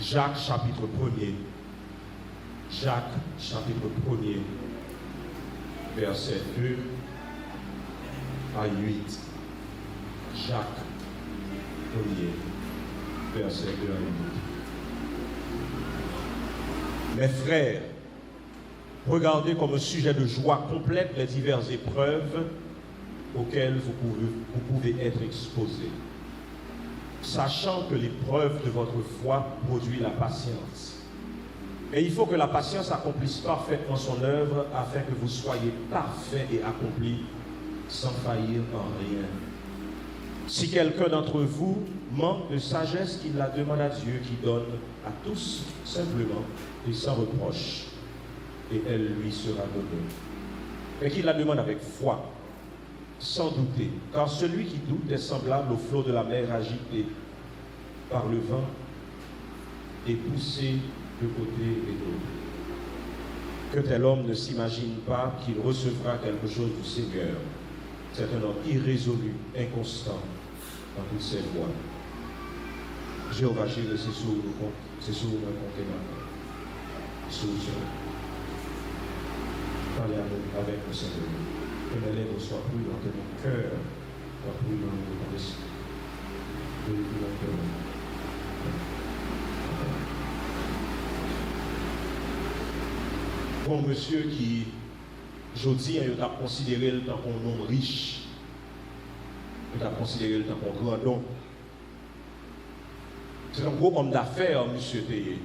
Jacques chapitre 1er. Jacques chapitre 1er, verset 2 à 8. Jacques 1er, verset 2 à 8. Mes frères, regardez comme un sujet de joie complète les diverses épreuves auxquelles vous pouvez être exposés, sachant que l'épreuve de votre foi produit la patience. Mais il faut que la patience accomplisse parfaitement son œuvre afin que vous soyez parfaits et accomplis sans faillir en rien. Si quelqu'un d'entre vous manque de sagesse, qu'il la demande à Dieu qui donne à tous simplement et sans reproche, et elle lui sera donnée. Et qu'il la demande avec foi, sans douter, car celui qui doute est semblable au flot de la mer agité par le vent et poussé de côté et d'autre. Que tel homme ne s'imagine pas qu'il recevra quelque chose du Seigneur. C'est un homme irrésolu, inconstant dans toutes ses voies. Jéhovah Jireh, c'est sur le compter maintenant. Parlez avec le Seigneur. Que mes lèvres soient brûlantes, que mon cœur soit brûlant dans l'esprit. Bon monsieur qui, aujourd'hui, il a considéré le temps qu'on homme riche, il a considéré le temps qu'on grand don. C'est un gros homme d'affaires, monsieur Théier.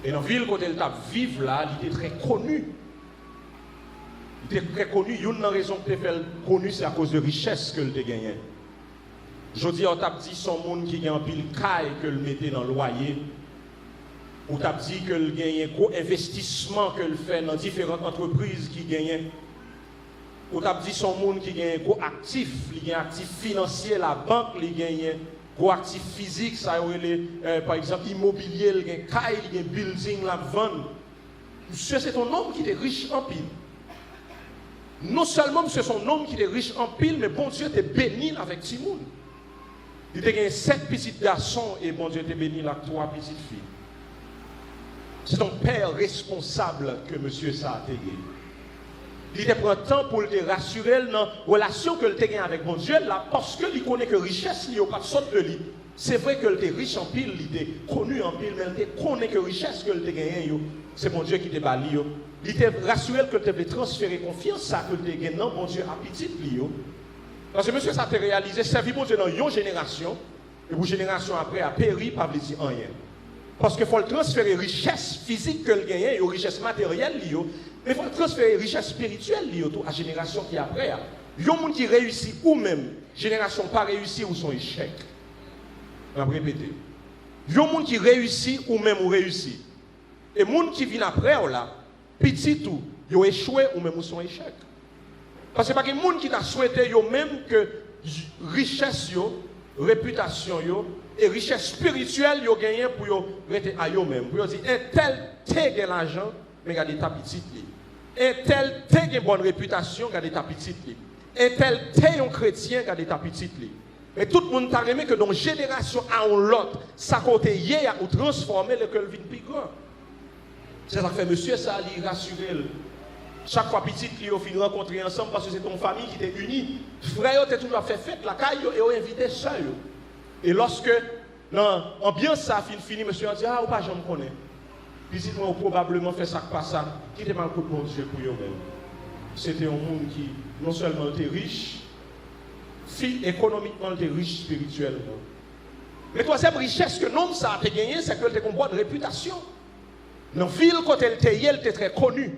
Et dans la ville, quand il vivre là, il était très connu. Il était très connu. Une des raisons que tu fait connu, c'est à cause de richesse que tu as gagné. Je dis, on t'a dit son monde qui a un pile caille que le mettait dans le loyer. Ou t'a dit que le gagne un gros investissement que le fait dans différentes entreprises qui gagnent. Ou t'a dit son monde qui gagne un gros actif, il gagne un actif financier, la banque, il gagne un gros actif physique, ça par exemple immobilier, il gagne caille, il gagne building, la vente. Monsieur, c'est un homme qui est riche en pile. Non seulement monsieur, c'est un homme qui est riche en pile, mais bon Dieu t'est béni avec Timoun. Il a gagné 7 petits garçons et bon Dieu t'est béni avec 3 petites filles. C'est ton père responsable que monsieur ça a gagné. Il te prend temps pour te rassurer dans la relation que tu as avec mon Dieu là, parce que il connaît que richesse il n'y a pas de sorte de lui. C'est vrai que tu es riche en pile, il est connu en pile, mais il connaît que richesse que tu as gagné, c'est mon Dieu qui te bali. Il te rassure que tu veux transférer confiance ça que tu as gagné dans mon Dieu à petit li. Parce que monsieur ça t'a réalisé, servir mon Dieu dans une génération, et pour génération après a péri, pas veut dire rien. Parce qu'il faut le transférer richesse physique que le gagne, ou richesse matérielle, mais il faut le transférer richesse spirituelle à la génération qui après. Il y a des gens qui réussissent ou même, génération pas réussie ou son échec. Je vais répéter. Il y a des gens qui réussissent ou même ou réussissent. Et les gens qui viennent après, petit tout, ils ont échoué ou même ou son échec. Parce que pas que les gens qui t'a souhaité même que richesse, réputation, et richesse spirituelle, ils ont gagné pour rester à eux-mêmes. Pour dire, un tel t'es l'argent, mais regardez ta petite vie. Un tel t'es une bonne réputation, regardez ta petite vie. Un tel t'es un chrétien, regardez ta petite vie. Mais tout le monde t'a aimé que dans une génération à l'autre, ça côté hier ou transformer le cœur vite plus grand. C'est ça que fait monsieur, ça lui rassurer. Chaque fois petite, ils ont fini rencontrer ensemble parce que c'est ton famille qui était unie. Frère, tu as toujours fait fête, la caille, et ont invité seul. Et lorsque l'ambiance ça fini, monsieur a dit, ah, ou pas, je me connais. Puis si moi, probablement fait ça, pas ça, qui était mal pour mon Dieu pour eux-mêmes. C'était un monde qui, non seulement était riche, économiquement, était riche spirituellement. Mais troisième richesse que l'homme ça a gagné, c'est que tu as une bonne réputation. Dans la ville, quand elle était très connue.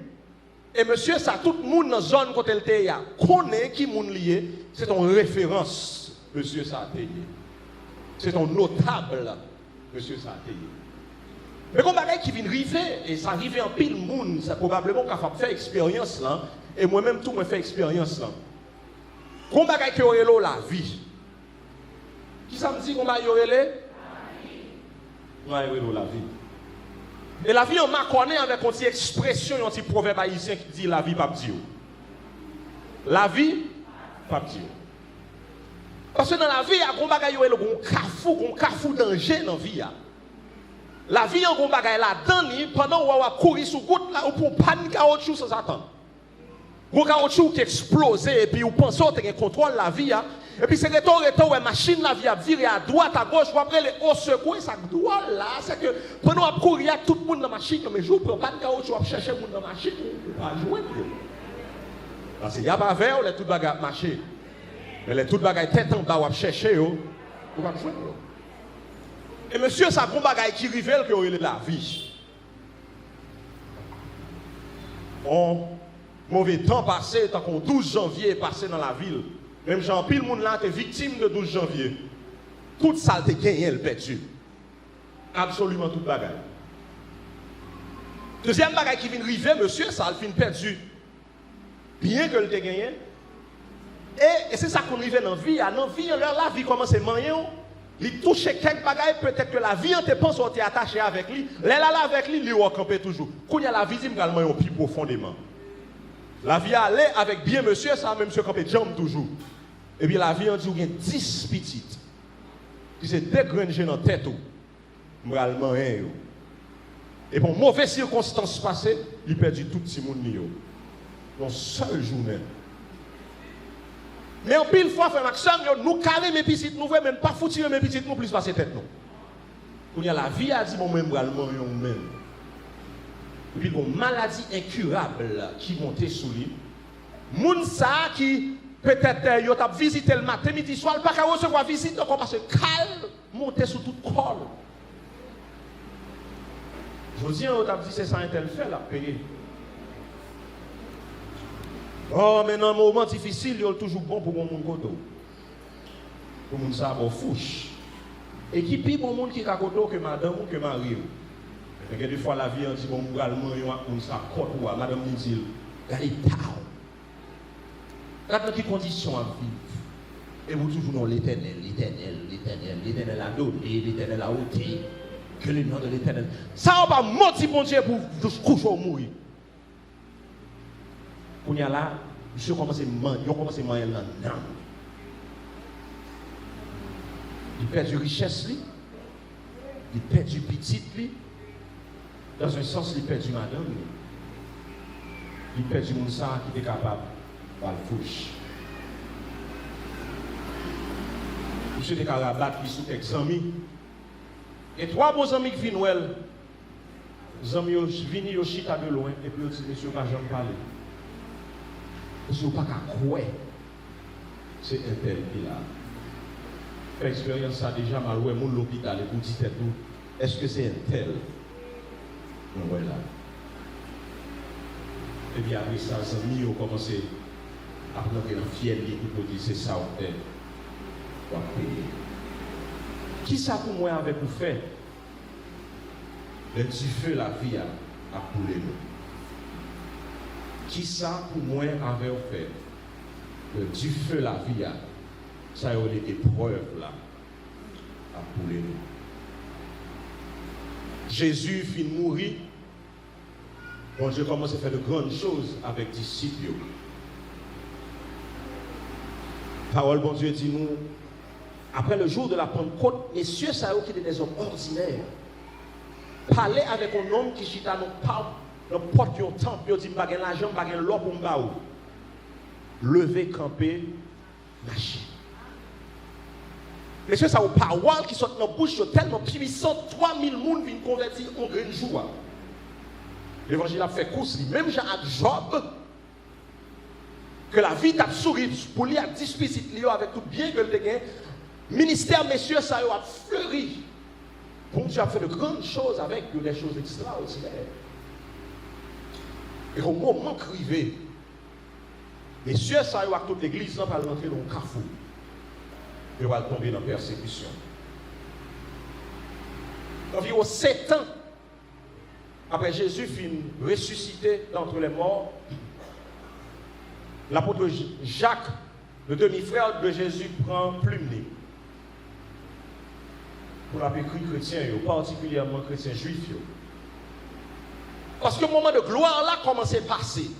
Et monsieur, ça, tout le monde dans la zone, quand elle était là, connaît qui est lié, c'est ton référence, monsieur, ça a été. C'est un notable, monsieur Satéi. Mais comme bagay qui vient arriver, et ça arrive en pile monde, c'est probablement capable de faire expérience là, et moi-même tout me fait expérience là. Comme bagay qui aurait la vie. Qui ça me dit qu'on va y aurait la vie? La vie. Et la vie on m'a connaît avec une petite expression, un petit proverbe haïtien qui dit la vie pas Dieu. La vie pas Dieu. Parce que dans la vie, il y a un carrefour danger dans la vie. La vie en gros bagaille là-dedans, pendant qu'on va courir sous goutte là, ou pour panne caoutchouc sans attendre. Vous caoutchouc qui explose et puis vous pensez que vous contrôle la vie. Et puis c'est retour, ouais, machine la vie a viré à droite, à gauche, vous après les hauts secours, ça doit là, c'est que pendant qu'on courir, tout le monde dans la machine, mais je ne prends pas de caoutchouc, je chercher le monde dans la machine, pour pas jouer. Parce qu'il n'y a pas vers, les tout bagages marcher. Mais les tout bagages tête en bas, vous chercher, vous pas jouer. Et monsieur, ça prend bagaille qui révèle que est la vie. On mauvais temps passé, tant qu'on 12 janvier est passé dans la ville. Même Jean-Pile, le monde là, était victime de 12 janvier. Toute ça, t'es gagné, elle perdu. Absolument toute bagaille. Deuxième bagaille qui vient arriver, monsieur, ça, elle fin perdu. Bien que le t'ait gagné. Et c'est ça qu'on arrive dans la vie. Dans la vie, la vie commence à manger. Il touche quelques bagailles, peut-être que la vie, on te pense qu'on est attaché avec lui. Là, avec lui, il va camper toujours. Quand il y a la vie, il va le plus profondément. La vie allait avec bien monsieur, ça même monsieur campé jambe toujours. Et puis la vie, on dit qu'il y a 10 petites. Qui se dégrangent dans la tête. Et pour mauvaise circonstance passée, il perdit tout petit monde. Dans une seule journée. Mais en pile fois, frère Maxime, nous carré mes petites, nous ne même pas foutir mes petites, nous plus passer tête. Quand il y a la vie, a dit, bon, même, même. Et puis, une maladie incurable qui montait sous lui. Moun sa qui, peut-être, il a visité le matin, midi, soir, pas qu'à recevoir visite, donc parce que calme montait sous tout corps. Je vous dis, on a dit, c'est ça, un tel fait, là, payer. Oh, mais dans un moment difficile, il est toujours bon pour mon monde. Pour mon ça, bon fouche. Et qui pire pour monde qui a koto que madame ou que mari. Et des fois la vie, on dit, bon, on ça côte ou madame me dit, regardez, regardez dans quelles conditions à vivre. Et vous toujours dans l'éternel a donné, l'éternel a ôté. Que le nom de l'éternel. Ça, on va mentir, mon Dieu, pour coucher ou mourir. Quand il y a là, monsieur commence à manger là. Il perd du richesse, il perd du petit, dans un sens, il perd du madame, il perd du moussa qui est capable de le fouche. Monsieur de Karabat qui sous quelques amis. Et 3 beaux amis qui viennent, les amis viennent au chita de loin, et puis ils disent, monsieur, pas jamais parler. Parce que vous n'avez pas qu'à croire. C'est un tel qui a fait expérience ça déjà mal ouais mon l'hôpital et pour dire tout. Est-ce que c'est un tel? Voilà. Et puis après ça, les amis ont commencé à planter dans le fiel pour dire c'est ça au tel. Qui ça pour moi avec vous faire? Le du feu la vie a coulé nous. Qui ça pour moi avait fait? Du feu la vie, ça a eu des épreuves là, à couler nous. Jésus finit de mourir. Bon Dieu commence à faire de grandes choses avec les disciples. Parole bon Dieu dit nous, après le jour de la Pentecôte, messieurs, ça a eu qui étaient des hommes ordinaires. Parler avec un homme qui chita nos pas. Le porte au temple, il dit, pas de l'argent, pas de l'or pour m'baou. Lever, camper, marcher. Monsieur, ça, aux paroles qui sortent dans la bouche, tellement puissantes, 3000 personnes viennent convertir en grand jour. L'évangile a fait course, même Jean à Job, que la vie t'a souri pour lui à 10 petites avec tout bien que le dégât. Ministère, messieurs, ça a fleuri. Bon Dieu a fait de grandes choses avec des choses extraordinaires. Et au moment crivé, messieurs, ça y a toute l'église, va rentrer dans le carrefour. Et va tomber dans la persécution. Environ 7 ans après Jésus finit ressuscité d'entre les morts, l'apôtre Jacques, le demi-frère de Jésus, prend plume pour l'appeler chrétien, particulièrement chrétien juif. Parce que le moment de gloire là commence à passer.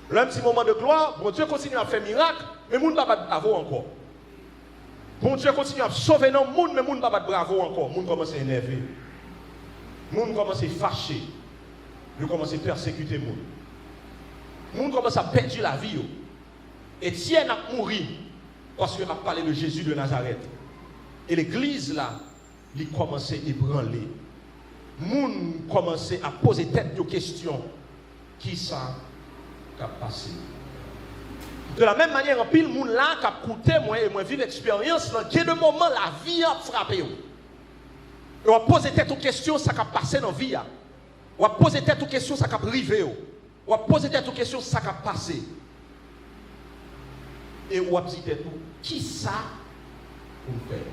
Le petit moment de gloire, bon Dieu continue à faire miracle, mais le monde ne va pas bravo encore. Bon Dieu continue à sauver nos monde, mais le monde ne va pas bravo encore. Le monde commence à énerver. Les gens commencent à fâcher. Ils commencent à persécuter les gens. Les gens commencent à perdre la vie. Et Étienne a mouru parce qu'il a parlé de Jésus de Nazareth. Et l'église là, il commence à ébranler. Les gens commencent à poser tête de questions. Qui ça a passé? De la même manière, en pile, les gens là qui ont écouté, moi vivre l'expérience, dans quel moment la vie a frappé. Et on pose tête aux questions, ça a passé dans la vie. On pose tête aux questions, ça a arrivé. On pose tête aux questions, ça a passé. Et on dit tête, qui ça pour faire?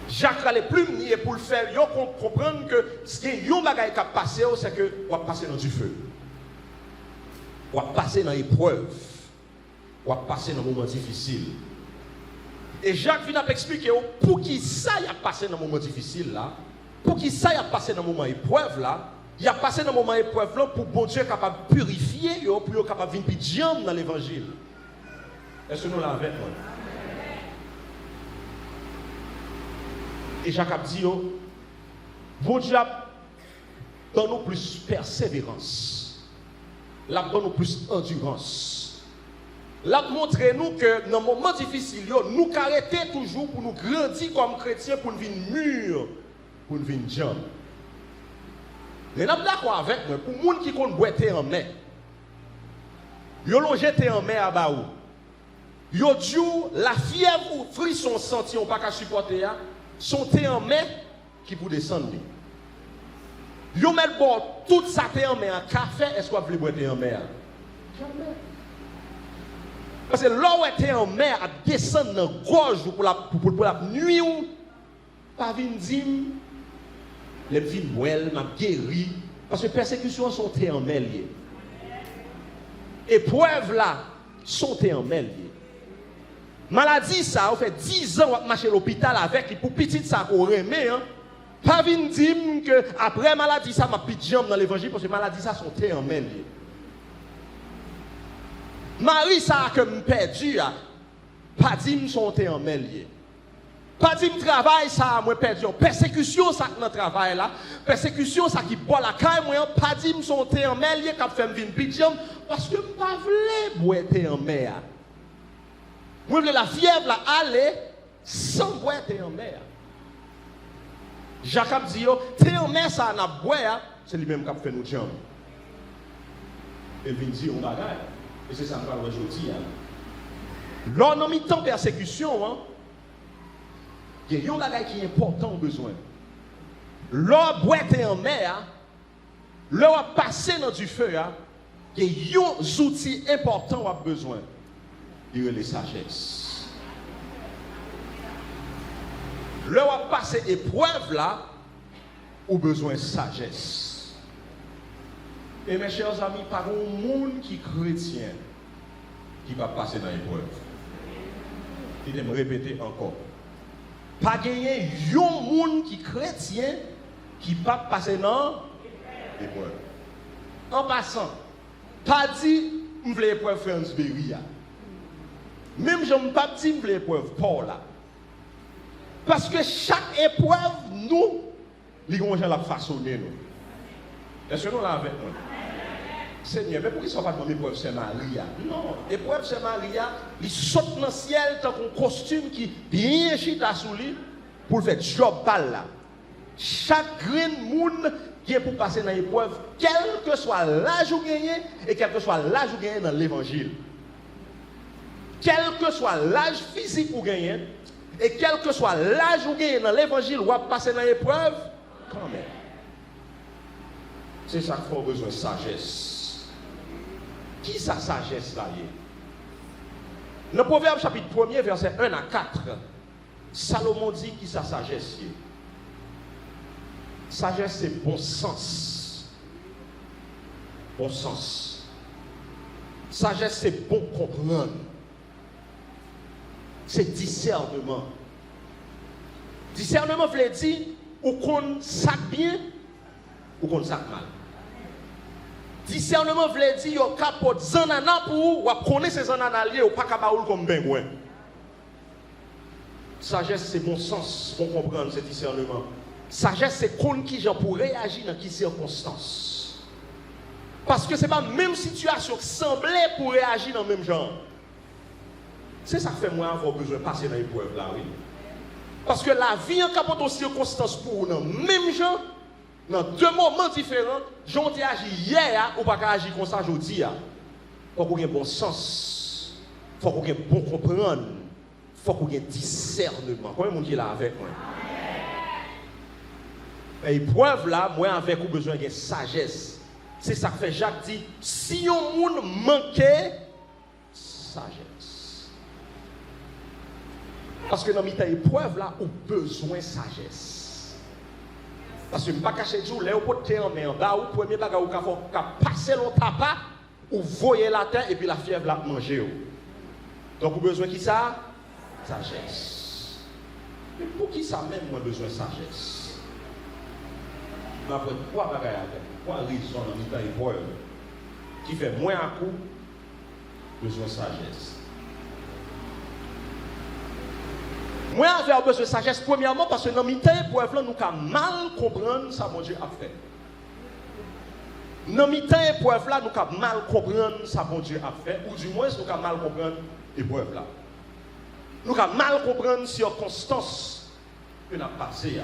Jacques a les plumes niées pour le faire. Il faut comprendre que ce qui est un bagage qui a passé, c'est que on va passer dans du feu. On va passer dans l'épreuve. On va passer dans un moment difficile. Et Jacques vient expliquer pour qui ça y a passé dans un moment difficile là, pour qui ça y a passé dans un moment épreuve là, il a passé dans un moment épreuve là pour bon Dieu capable de purifier, pour capable de venir plus dans l'évangile. Est-ce que nous l'avons avec moi? Et Jacques a dit, bon Dieu donne-nous plus persévérance, donne-nous plus endurance. Là, montrez-nous que dans un moment difficile, nous arrêtons toujours pour nous grandir comme chrétiens, pour nous venir mûrs, pour nous venir jambes. Mais nous sommes d'accord avec moi, pour les gens qui comptent boire en mer, ils ont jeté en mer à Baou. Ils ont dit, la fièvre ou frisson senti, on ne peut pas supporter, son thé en mer qui pour descendre. Ils ont mis tout ça thé en mer, café, est-ce qu'on veut boire thé en mer? Jamais. Parce que là où était en mer, à descendre dans la gorge pour la nuit, pas venir dire, les vignes moelles, m'a guéri. Parce que persécution sont en mer. Épreuve là, sont en mer. Maladie ça, on fait 10 ans on marcher à l'hôpital avec, pour petit ça qu'on remet. Pas venir dire que après maladie ça, m'a petite jambe dans l'évangile, parce que maladie ça sont en mer. Marie, ça que me perdu, pas dit me sont en mêlé. Pas dit me travail, ça moi perdu. Persécution, ça dans travail là. Persécution, ça qui boit la caille, moi, pas dit me sont en mêlé, qui fait me venir pidjam, parce que me pas voulais boire en mer. Moi, voulais la fièvre là, aller sans boire en mer. Jacob dit, t'es en mer, ça n'a boire, c'est lui-même qui fait nous jambes. Et il vient dire, on bagaille. Et c'est ça que je parle aujourd'hui. Lors de mi-temps persécution, il y a un bagage qui est important au besoin. Lors de boire en mer, lors de passer dans du feu, il y a un outil important au besoin. Il y a les sagesse. Lors de passer épreuve là, au besoin de sagesse. Et mes chers amis, par un monde qui est chrétien, qui va passer dans l'épreuve. Il me répéter encore. Pas gagner un monde qui est chrétien, qui va passer dans l'épreuve. En passant, pas dit, je veux l'épreuve France Beria. Même je ne pas dit, je veux l'épreuve Paul. Parce que chaque épreuve, nous, les gens la façonner nous. Est-ce que nous l'avons avec nous? Seigneur, mais pourquoi ça ne va pas l'épreuve c'est Maria? Non, l'épreuve c'est Maria, il saute dans le ciel dans un costume qui bien chita sous lui pour le faire job balle là. Chaque grain monde qui est pour passer dans l'épreuve, quel que soit l'âge où gagné et quel que soit l'âge où gagné dans l'évangile. Quel que soit l'âge physique où gagné et quel que soit l'âge où gagné dans l'évangile ou passer dans l'épreuve, quand même. C'est ça qu'il faut besoin de sagesse. Qui sa sagesse là? Le Proverbe chapitre 1er, verset 1 à 4, Salomon dit qui sa sagesse. Sagesse, c'est bon sens. Bon sens. Sagesse, c'est bon comprendre. C'est discernement. Discernement veut dire ou qu'on sac bien ou qu'on sac mal. Discernement veut dire yo capote zanana pour ou connaître ces zanana liés ou pas capable comme pingouin. Sagesse c'est bon sens pour comprendre ce discernement. Sagesse, c'est qu'on qui j'en pour réagir dans qui circonstances. Parce que ce n'est pas la même situation qui semblait pour réagir dans le même genre. C'est ça qui fait moi avoir besoin de passer dans l'épreuve là, oui. Parce que la vie en capote aux circonstances pour nous, même gens, dans deux moments différents, j'en ai agi hier ou pas agir comme ça aujourd'hui. Il faut qu'on ait bon sens, il faut qu'on ait bon comprendre, il faut qu'on ait discernement. Combien de monde qui est là avec moi? L'épreuve là, moi avec ou besoin de sagesse. C'est ça que fait Jacques dit, si on monde manquait sagesse. Parce que dans l'épreuve là, on a besoin de sagesse. Parce que je ne vais pas cacher du là, on peut te en bas, ou premier bagage, ou passer l'autre tapas, ou voyer la terre, et puis la fièvre là, manger. Donc, on a besoin de qui ça? Sagesse. Mais pour qui ça même, moi, besoin de sagesse? Je vais apprendre trois bagages avec, trois raisons dans l'épreuve, qui fait moins à coup, besoin de sagesse. Moi, j'ai besoin de sagesse, premièrement, parce que dans l'épreuve, nous avons mal comprendre ça, mon Dieu a fait. Dans l'épreuve, nous avons mal comprendre ça, mon Dieu a fait, ou du moins, nous avons mal comprendre l'épreuve là. Nous avons mal comprendre les circonstances que nous avons passées.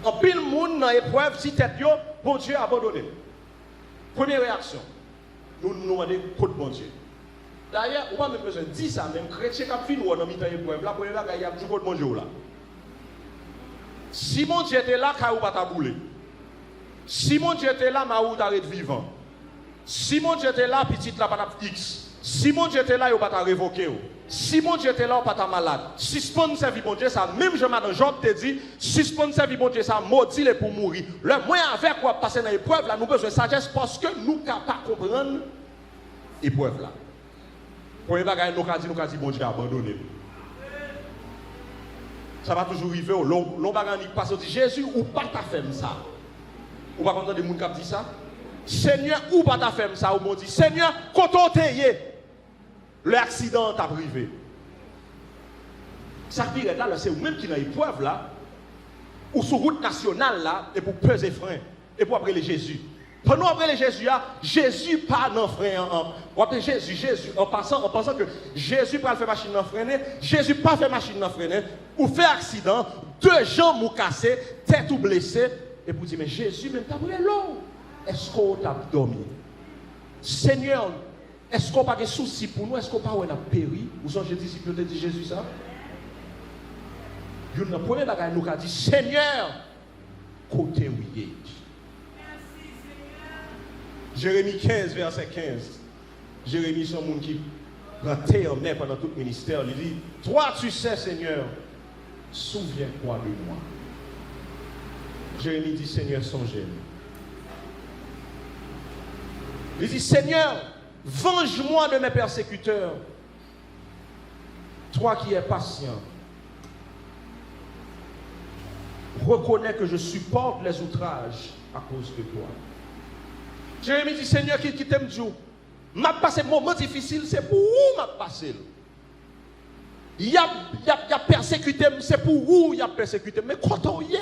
En pile monde dans l'épreuve, si tête yo, bon Dieu a abandonné. Première réaction, nous nous demandons pour bon Dieu. D'ailleurs, on n'a même besoin de dire ça, même chrétien qui a fini dans l'épreuve, la première fois, il y a du bon Dieu là. Si mon Dieu était là, il va pas bouler. Si mon Dieu était là, il va être vivant. Si mon Dieu était là, petit là, pas X. Si mon Dieu était là, il va pas révoquer. Si mon Dieu était là, il va pas malade. Si spon servi bon Dieu, ça, même je m'en Job te dit, si spon servi bon Dieu, ça maudit les pour mourir. Le moyen avec quoi passer dans l'épreuve là, nous besoin de sagesse parce que nous ne pouvons pas comprendre l'épreuve là. Pour les bagages, nous avons dit, bon Dieu a abandonné. Ça va toujours arriver, l'on bagages qui passe, on dit, Jésus, ou pas ta femme ça? Ou pas content de gens qui dit ça? Seigneur, ou pas ta femme ça? Ou bon dit, Seigneur, quand on t'aille, l'accident t'a privé. Ça veut dire là, c'est vous-même qui dans l'épreuve là, ou sur route nationale là, et pour peser frein, et pour appeler Jésus. Pendant après les Jésus, Jésus pas dans frein. Jésus, en pensant que Jésus pas faire machine dans freiner, Jésus pas fait machine dans freiner, ou fait accident, deux jambes ou cassées, tête ou blessée, et pour dire, mais Jésus, même t'as brûlé l'eau. Est-ce qu'on t'a dormi? Seigneur, est-ce qu'on n'a pas de soucis pour nous? Est-ce qu'on n'a pas de péri? Vous savez, je te dis Jésus ça? Le premier bagage nous a dit, Seigneur, côté où il est. Jérémie 15, verset 15. Jérémie, c'est un monde qui prend terre mais pendant tout le ministère. Il dit, toi tu sais, Seigneur, souviens-toi de moi. Jérémie dit, Seigneur, songez-moi. Il dit, Seigneur, venge-moi de mes persécuteurs. Toi qui es patient, reconnais que je supporte les outrages à cause de toi. Jérémie dit, Seigneur, qui t'aime Dieu, m'a passé un moment difficile, c'est pour où m'a passé. Il a persécuté, c'est pour où il a persécuté. Mais quand on y est,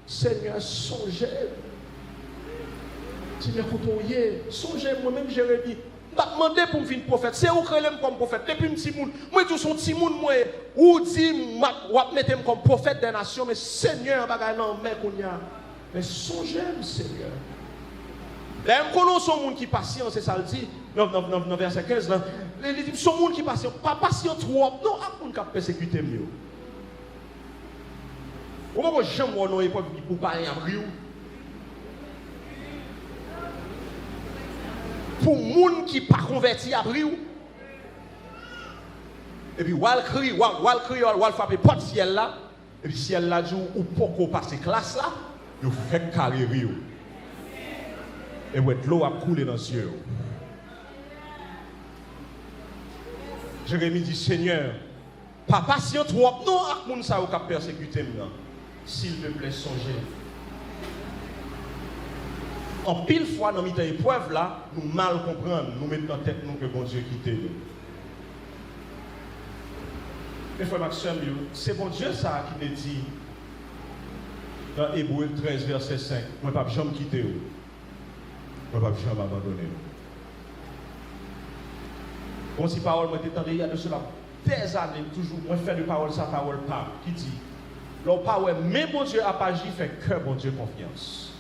Seigneur, songez. Seigneur, quand on y est, songez moi-même, Jérémie. Je vais demander pour me faire prophète. C'est où que je comme prophète. Depuis un petit monde, moi, je suis un petit monde, moi, ou dit, je vais mettre comme prophète des nations, mais Seigneur, mais songez, Seigneur. Là, on connaît son monde qui est patient, c'est ça le dit, dans verset 15, là. Il dit, son monde qui est patient, pas patient trop, non, à monde qui a persécuté mieux. Comment j'aime mon nom et pour parler en rio? Pour les gens qui ne sont pas convertis à rio. Et puis, wal cri, wal frapper porte ciel là, et puis ciel là dit, ou pourquoi passer classe là, vous faites carré rio. Et l'eau a coulé dans les cieux. Jérémie dit, Seigneur, pas patient trop, non, à moun sa ou ka persécuté maintenant. S'il te plaît, songez. En pile fois, dans cette épreuve là, nous mal comprendre, nous mettons en tête nous que bon Dieu quitte nous. Mes frères, ma soeur, c'est bon Dieu ça qui me dit, Dans Hébreux 13, verset 5, moi pas jamais quitter vous. Moi pas jamais abandonner. Bon, si parole, moi t'étendais il y a de cela des années, toujours, moi fais de parole, sa parole pas, qui dit, l'on pas ouais, mais bon Dieu a pas agi, fait que bon Dieu confiance.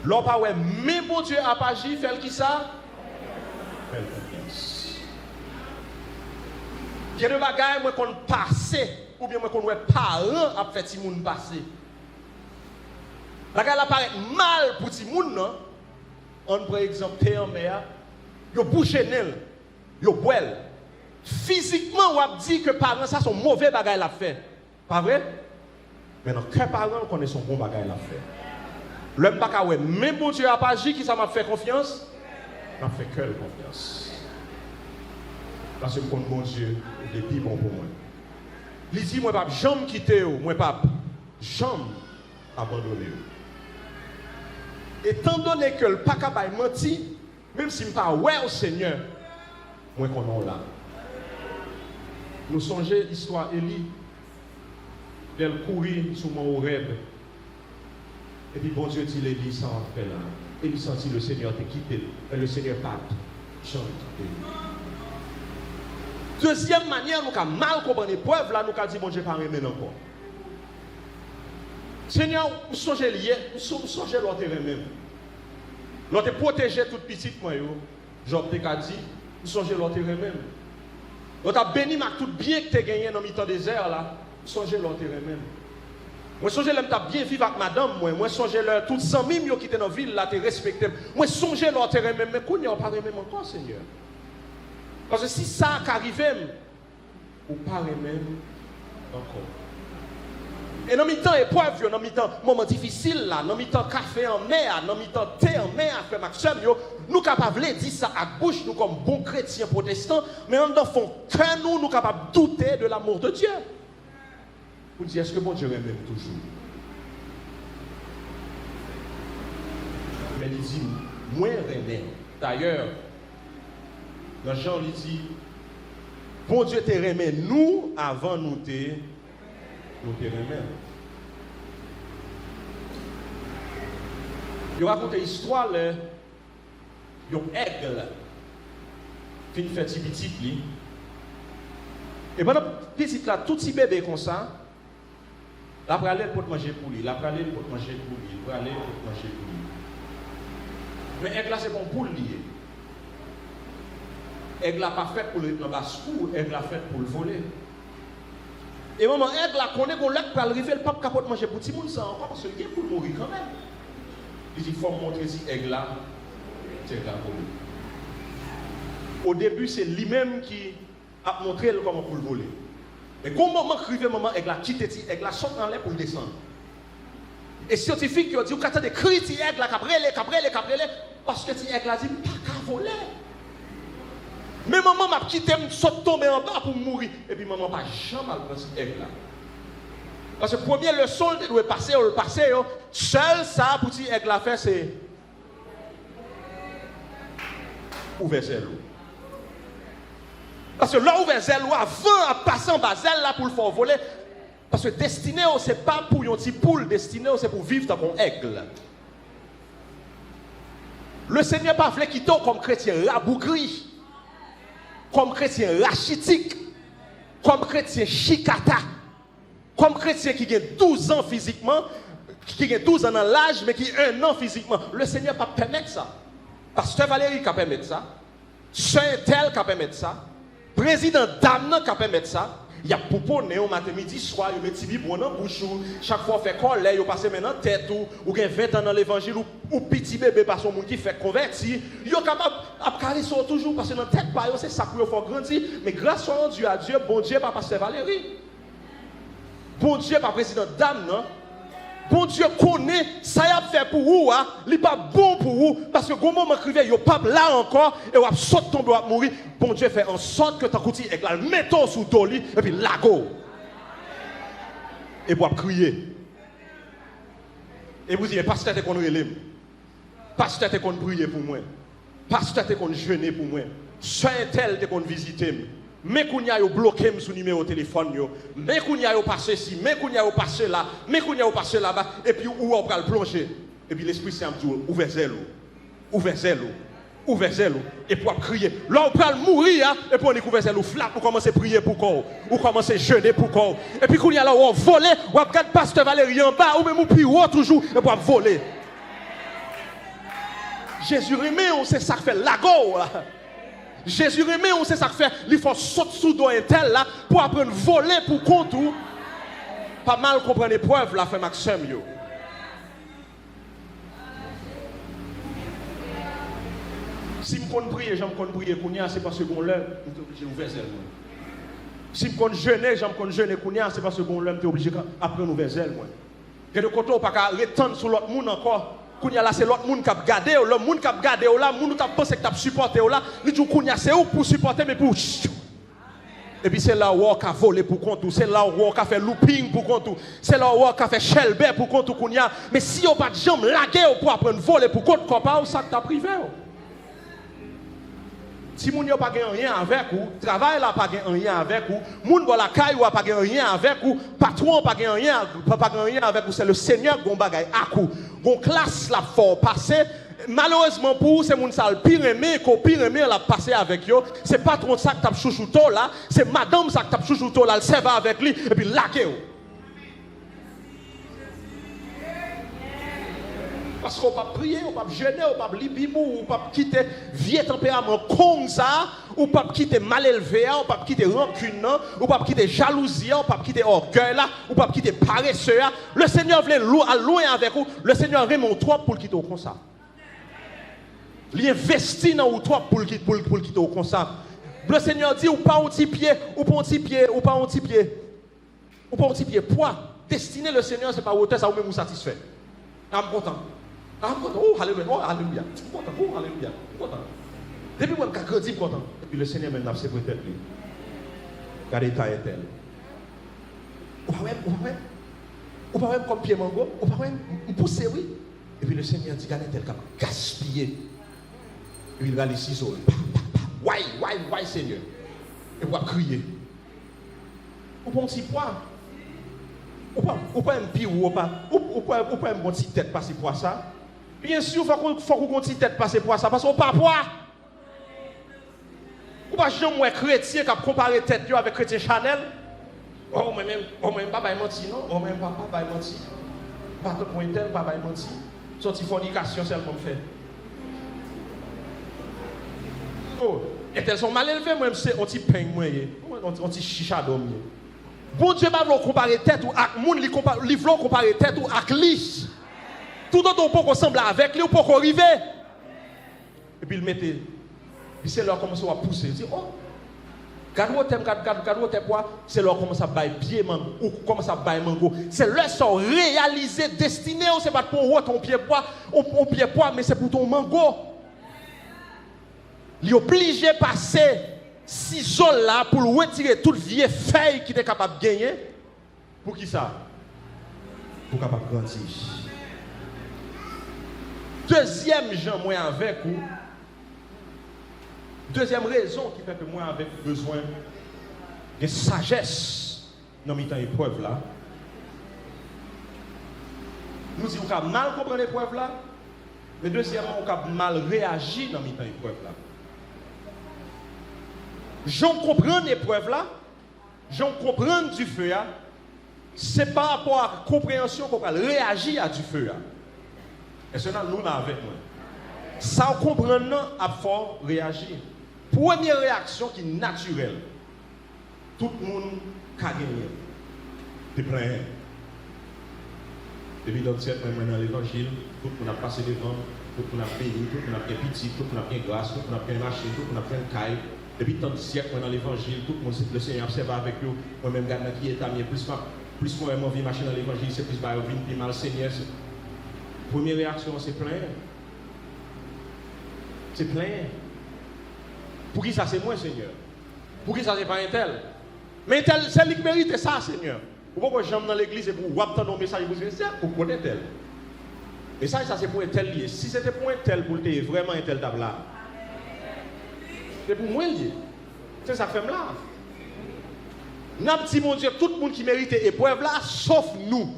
L'on pas ouais, mais bon Dieu a pas agi, fait qui ça? Fait confiance. Il y a des bagages, moi qu'on passe, ou bien moi qu'on ouais parents a fait si moun passer. Bagages là paraît mal pour ti moun non? On par exemple, t'es en mer, yo bouché nel, yo boel. Physiquement, on a dit que parents, ça, sont mauvais bagages à faire. Pas vrai? Mais dans quel parent connaît son bon bagage à faire? L'homme pas qu'à ouais, même bon Dieu a pas agi, qui ça m'a fait confiance? M'a fait que confiance. Parce que mon bon Dieu est plus bon pour moi. Il dit, moi, pas jamais quitter, moi, pas jamais abandonner. Étant donné que le pas capable de mentir, même si je ne suis pas ouais au Seigneur, moi, qu'on est là. Nous songeons l'histoire d'Élie. Elle courit sur mon rêve. Et puis bon Dieu dit l'Élie sans fait là. Élie sentit le Seigneur te quitter. Et le Seigneur part. Jamais quitté. Deuxième manière, nous avons mal compris l'épreuve là, nous avons dit bon Dieu pas remettre encore. Seigneur, nous songeons lié, nous songeons l'autre même. L'autre protégé toute petite moi yo. Job te dit, nous songeons l'autre même. On t'a béni avec tout bien que tu as gagné dans le temps désert là. Songez l'autre même. Moi songez l'homme t'a bien vivre avec madame moi songez l'heure toutes 100 000 qui étaient dans la ville là t'es respecté. Moi songez l'autre même mais qu'on n'y a pas même encore Seigneur. Parce que si ça arrive ou pas même encore. Et dans mi-temps épreuve, dans mi-temps moment difficile là, dans mi-temps café en mer, dans mi-temps thé en mer, frère Maxime, nous capables de dire ça à bouche, nous comme bons chrétiens protestants, mais en dans fond que nous capables de douter de l'amour de Dieu. Pour dire, est-ce que bon Dieu aime toujours? Mais il dit, moins remet. D'ailleurs, dans Jean, il dit, bon Dieu te remet nous avant nous te remet. Il raconte une histoire, il y a un aigle qui fait petit petit. Et pendant petit là, tout petit bébé comme ça, la pralène pour manger pour lui, la pralène pour manger pour lui, la pralène pour manger pour lui. Mais aigle là c'est bon pour lui. Aigle là pas fait pour le dans basse-cour, aigle là fait pour le voler. Et maman aigle là connaît qu'on l'a pour arriver le pape capote manger pour tout le monde ça encore parce qu'il est pour mourir quand même. Il dit faut montrer si aigle là c'est aigle là pour lui. Au début c'est lui-même qui a montré comment pour le voler. Mais comment arrive maman aigle là quitte aigle là saute dans l'air pour le descendre. Et scientifique qui ont dit ou quand des cris aigle là cabrele parce que aigle là dit pas qu'à voler. Mais maman m'a quitté, me saute tomber en bas pour mourir. Et puis maman pas jamais mal prendre cet aigle là. Parce que première leçon, il doit passer, seul ça pour dire aigle là faire c'est ouvert zèle. Parce que là ouvert zèle avant à passer en bas zèle là pour le faire voler. Parce que destiné c'est pas pour un petit poule, destiné c'est pour vivre dans un aigle. Le Seigneur pas voulu quitter comme chrétien rabougri. Comme chrétien rachitique, comme chrétien chicata, comme chrétien qui a 12 ans physiquement, qui a 12 ans dans l'âge, mais qui a 1 an physiquement. Le Seigneur ne peut pas permettre ça. Pasteur Valérie peut permettre ça. Saint-Tel peut permettre ça. Président Damnan peut permettre ça. Il y a pour néo matin midi soir, il met petit bon dans bouche chaque fois fait colère, il passe maintenant tête ou gain 20 ans dans l'évangile ou petit bébé par son monde qui fait convertir, il est capable à caler ça toujours parce que dans tête pas c'est ça pour faire grandir, mais grâce soit rendue à Dieu, bon Dieu pas pasteur Valérie. Bon Dieu pas président Dame non. Bon Dieu connaît ça y a fait pour vous, il n'est pas bon pour vous parce que au moment crivé, il n'est pas là encore et vous saute tomber ou mourir. Bon Dieu fait en sorte que tu continues avec la mettons sous ton lit et puis lago. Et vous crier. Et vous dites, pasteur, tu qu'on relève. Pasteur, tu qu'on prier pour moi. Pasteur, tu qu'on jeûner pour moi. Soeur tel, tu qu'on visiter. mais qu'on y a bloqué mon numéro de téléphone, mais qu'on y a passé ci, mais qu'on y a passé là, mais qu'on y a passé là-bas, et puis où on va le plonger. Et puis l'Esprit Saint dit, ouvrez zèle, ouvrez zèle, ouvrez zèle, et puis on crier. Là on peut mourir, et puis on découvre zèle, ou flap, ou commencer à prier pour corps, ou commencer à jeûner pour corps. Et puis qu'on y a là, on voler, ou on regarde Pasteur Valérie en bas, ou même on prie toujours, et puis on voler. Jésus remet, on sait ça fait la go. Jésus remet, on sait ça fait, il faut sauter sous dos un tel là, pour apprendre à voler pour compte. Pas mal comprendre l'épreuve là, fait Maxime yo. Si je compte prier, j'aime compte prier, c'est parce que bon l'heure, je suis obligé d'ouvrir zèle. Si je compte jeûner, j'aime compte jeûner, c'est parce que bon l'heure, je suis obligé d'apprendre d'ouvrir zèle. Et de côté, on ne peut pas retendre sur l'autre monde encore. Là, c'est l'autre monde qui a gardé, le monde qui a gardé, là, le monde qui a pensé que tu as supporté, là, il dit c'est où pour supporter, mais pour. Et puis c'est là où on a volé pour compte, c'est là où on a fait looping pour compte, c'est là où on a fait shelber pour compte. Mais si on n'a pas de jambes laguer pour apprendre à voler pour compte, ça que tu as privé. Si moun yo pas rien avec vous, travail là pas rien avec vous, moun dans la caille ou pas rien avec vous, patron pas rien avec vous, c'est le Seigneur gon bagay akou. Gon classe la fort passer. Malheureusement pour vous, c'est moun ça le pire aimé, ko pire aimé la passer avec yo, c'est patron ça que t'a chouchouto là, c'est madame ça que t'a chouchouto là, le serve avec lui et puis laqué. Parce qu'on ne peut pas prier, on ne peut pas jeûner, on ne peut pas libimou, on ne peut pas quitter vieux tempérament comme ça, on ne peut pas quitter mal élevé, on ne peut pas quitter rancune, on ne peut pas quitter jalousie, on ne peut pas quitter orgueil, on ne peut pas quitter paresseux. Le Seigneur voulait loin avec vous, le Seigneur remet trop pour quitter comme ça. Il investit dans vous trop pour quitter comme ça. Le Seigneur dit, ou pas un petit pied, ou pas un petit pied, ou pas un petit pied, ou pas un petit pied. Poids, destiné le Seigneur, ce n'est pas hauteur, ça vous même vous satisfait. Je suis content. Oh, alléluia, oh, alléluia. Content, oh, alléluia. Content. Depuis moi, je suis grandi content. Et puis le Seigneur maintenant, c'est pour être lui. Regardez ta tel. Ou pas même comme pied mango, ou pas même pousser, oui. Et puis le Seigneur dit, regardez tel comme gaspiller. Et puis il va les ciseaux. Why, Seigneur. Et puis crier. Ou pas un petit poids. Ou pas un pied ou pas un bon petit tête passer pour ça. Bien sûr, il faut qu'on petite tête passer pour ça parce qu'on pas poids. Ou pas jamais chrétien qui a comparé tête avec chrétien Chanel. Oh moi-même papa menti non, oh même papa menti. Pas de point tel papa menti. Sorti fornication seulement fait. Oh, et elles sont mal élevées moi c'est on petit pain moi, on petit chicha d'homme. Bon Dieu va vouloir comparer tête ou avec moun li vouloir comparer tête ou avec lui. Tout d'autre on peut ressembler avec lui ou peut arriver. Et puis il mettait puis c'est là commence à pousser. Il dit oh Garde tes poids, c'est là commence à bailler pied mango ou commence à bailler mango. C'est là sont réalisé destiné c'est pas pour ton pied poids, on pied poids mais c'est pour ton mango. Il est obligé de passer ciseaux là pour retirer toute vieille feuille qui est capable de gagner. Pour qui ça? Pour capable de grandir. Deuxième gens moi avec vous. Deuxième raison qui fait que moi avec besoin de sagesse dans mes temps épreuve là. Nous disons qu'on a mal compris l'épreuve là. Mais deuxièmement, on a mal réagi dans mes temps épreuve là. J'en comprends l'épreuve là, j'en comprends du feu là, c'est par rapport à la compréhension qu'on va réagir à du feu là. Et cela nous avec moi. Ça on comprend à fort réagir. Première réaction qui est naturelle. Tout le monde a gagné. C'est plein. Depuis dans l'évangile, tout le monde a passé devant, tout le monde a payé, tout le monde a fait petit, tout le monde a fait grâce, tout le monde a fait machine, tout le monde a fait caille. Depuis tant de siècles dans l'évangile, tout le monde, le Seigneur observe avec nous. Moi-même, garde qui est ami, plus moi, je vis marcher dans l'évangile, c'est plus je vis plus mal, Seigneur. Première réaction, c'est plein. C'est plein. Pour qui ça, c'est moi, Seigneur? Pour qui ça, c'est pas un tel? Mais tel, c'est lui qui mérite ça, Seigneur. Pourquoi j'aime dans l'église et pour attendre un message, vous dites, pour connaître tel. Et ça, c'est pour un tel lié. Si c'était pour un tel, pour vraiment un tel table là. C'est pour moi lié. C'est ça que fait là. N'a dit mon Dieu, tout le monde qui mérite épreuve là, sauf nous.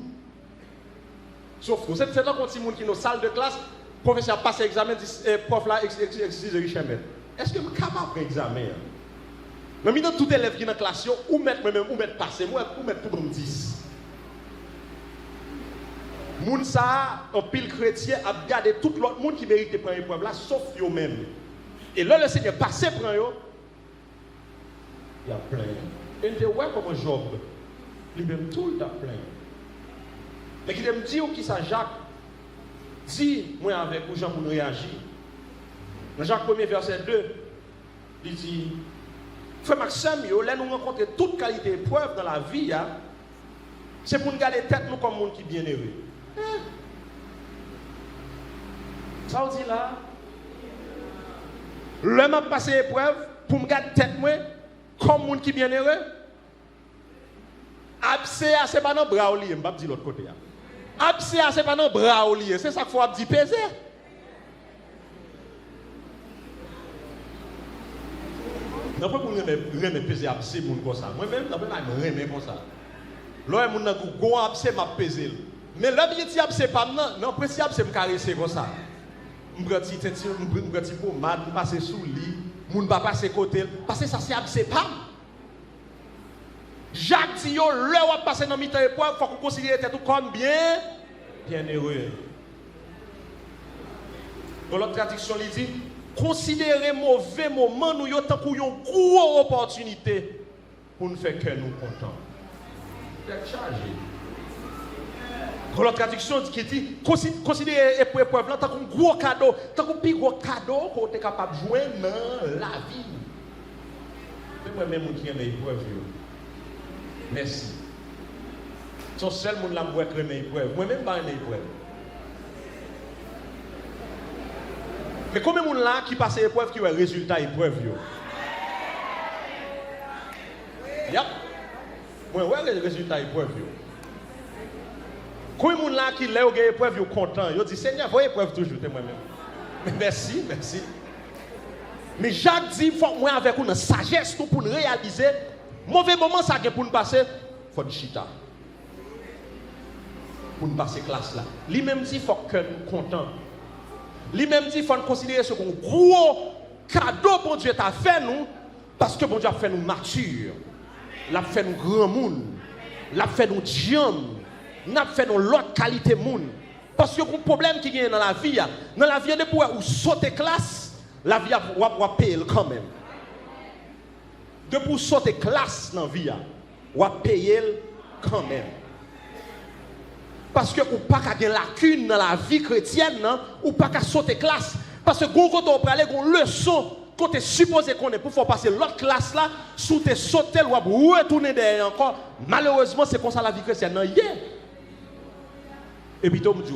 Sauf nous. C'est là qu'on dit monde qui est dans la salle de classe, professeur passe l'examen, dit prof là, exercice de Richemel. Est-ce que je suis capable de examen? Mais maintenant, tout élève qui est dans la classe, ou mettre moi-même, ou mettre passer, moi, ou mettre tout le monde 10. Moun ça, en pile chrétien, a gardé tout l'autre monde qui mérite de prendre l'épreuve là, sauf eux-mêmes. Et là, le Seigneur passe prend eux. Il y a plein. Et il dit, ouais, comme Job, il même tout le temps plein. Mais il me dit, qui ça, Jacques, dis, moi avec vous, Jean, pour réagir. Dans Jacques 1er, verset 2, il dit, frère Maxime, là, nous rencontrons toute qualité d'épreuve dans la vie, c'est pour nous garder tête nous comme monde qui bien heureux. Ça vous dit là? Le m'a passé l'épreuve pour me garder tête moi comme monde qui bien heureux. Absé c'est pas dans bras au lié, m'pa dire l'autre côté. Absé c'est pas dans bras au lié, c'est ça qu'il faut dire peser. Non pas pour me peser absé moun comme ça. Moi même d'après me remet comme ça. Là moun nan go absé m'a peser. Mais là bien ti absé pas non précis absé me caresser comme ça. M'prend ti tenti m'prend ti pommade, passer sous lit, moun pas passer côté parce que ça c'est absé pas. Jacques dit yo le va passer dans mi-temps épreuve, faut qu'on considère tout comme bien heureux. Dans l'autre traduction il dit considérez mauvais moment nous yo tant qu'on une grosse opportunité pour nous faire que nous contents. C'est chargé. Dans l'autre traduction qui dit considérez épreuve là tant qu'on gros cadeau, tant qu'on plus gros cadeau qu'on est capable de jouer dans la vie. C'est moi même qui aime épreuve. Merci. Son seul monde là me voit créer épreuve. Moi même pas une épreuve. Mais combien de gens là qui passent l'épreuve qui ont le résultat épreuve yo? Yep. Moi ouais le résultat épreuve yo. Combien de gens là qui ont l'épreuve yo content, yo dit Seigneur, voyez épreuve toujours moi-même. Merci. Mais Jacques dit faut moi avec une sagesse pour nous réaliser mauvais moment ça pour nous passer faut du chita. Pour nous passer classe là. Lui même dit faut que nous content. Lui-même dit qu'il faut considérer ce qu'on gros cadeau bon Dieu t'a fait nous parce que bon Dieu a fait nous matures. L'a fait nous grand monde. L'a fait nous diam. N'a fait nous l'autre qualité monde. Parce que le problème qui est dans la vie de pouvoir ou sauter classe, la vie va payer quand même. De pour sauter classe dans la vie, va payer quand même. Parce que ou pas qu'à des lacunes dans la vie chrétienne, ou pas qu'à sauter classe. Parce que quand on peut aller une leçon, quand tu es supposé qu'on est pour faire passer l'autre classe là, sous tes sauter, ou retourner derrière encore. Malheureusement, c'est comme ça la vie chrétienne. Non, yeah. Et puis, tu me dis,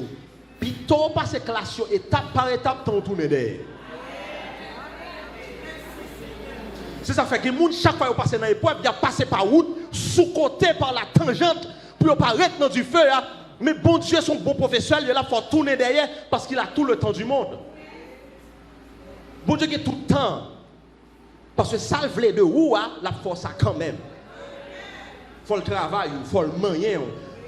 puis tu passes classe étape par étape, tu retournes derrière. C'est ça fait que les gens, chaque fois qu'ils passent dans l'épreuve, ils passent par route, sous-côté par la tangente, pour ne pas rester dans du feu. Mais bon Dieu, son bon professeur, il est là pour tourner derrière parce qu'il a tout le temps du monde. Bon Dieu, il a tout le temps. Parce que ça, le de où, la force a quand même. Il faut le travail, il faut le moyen.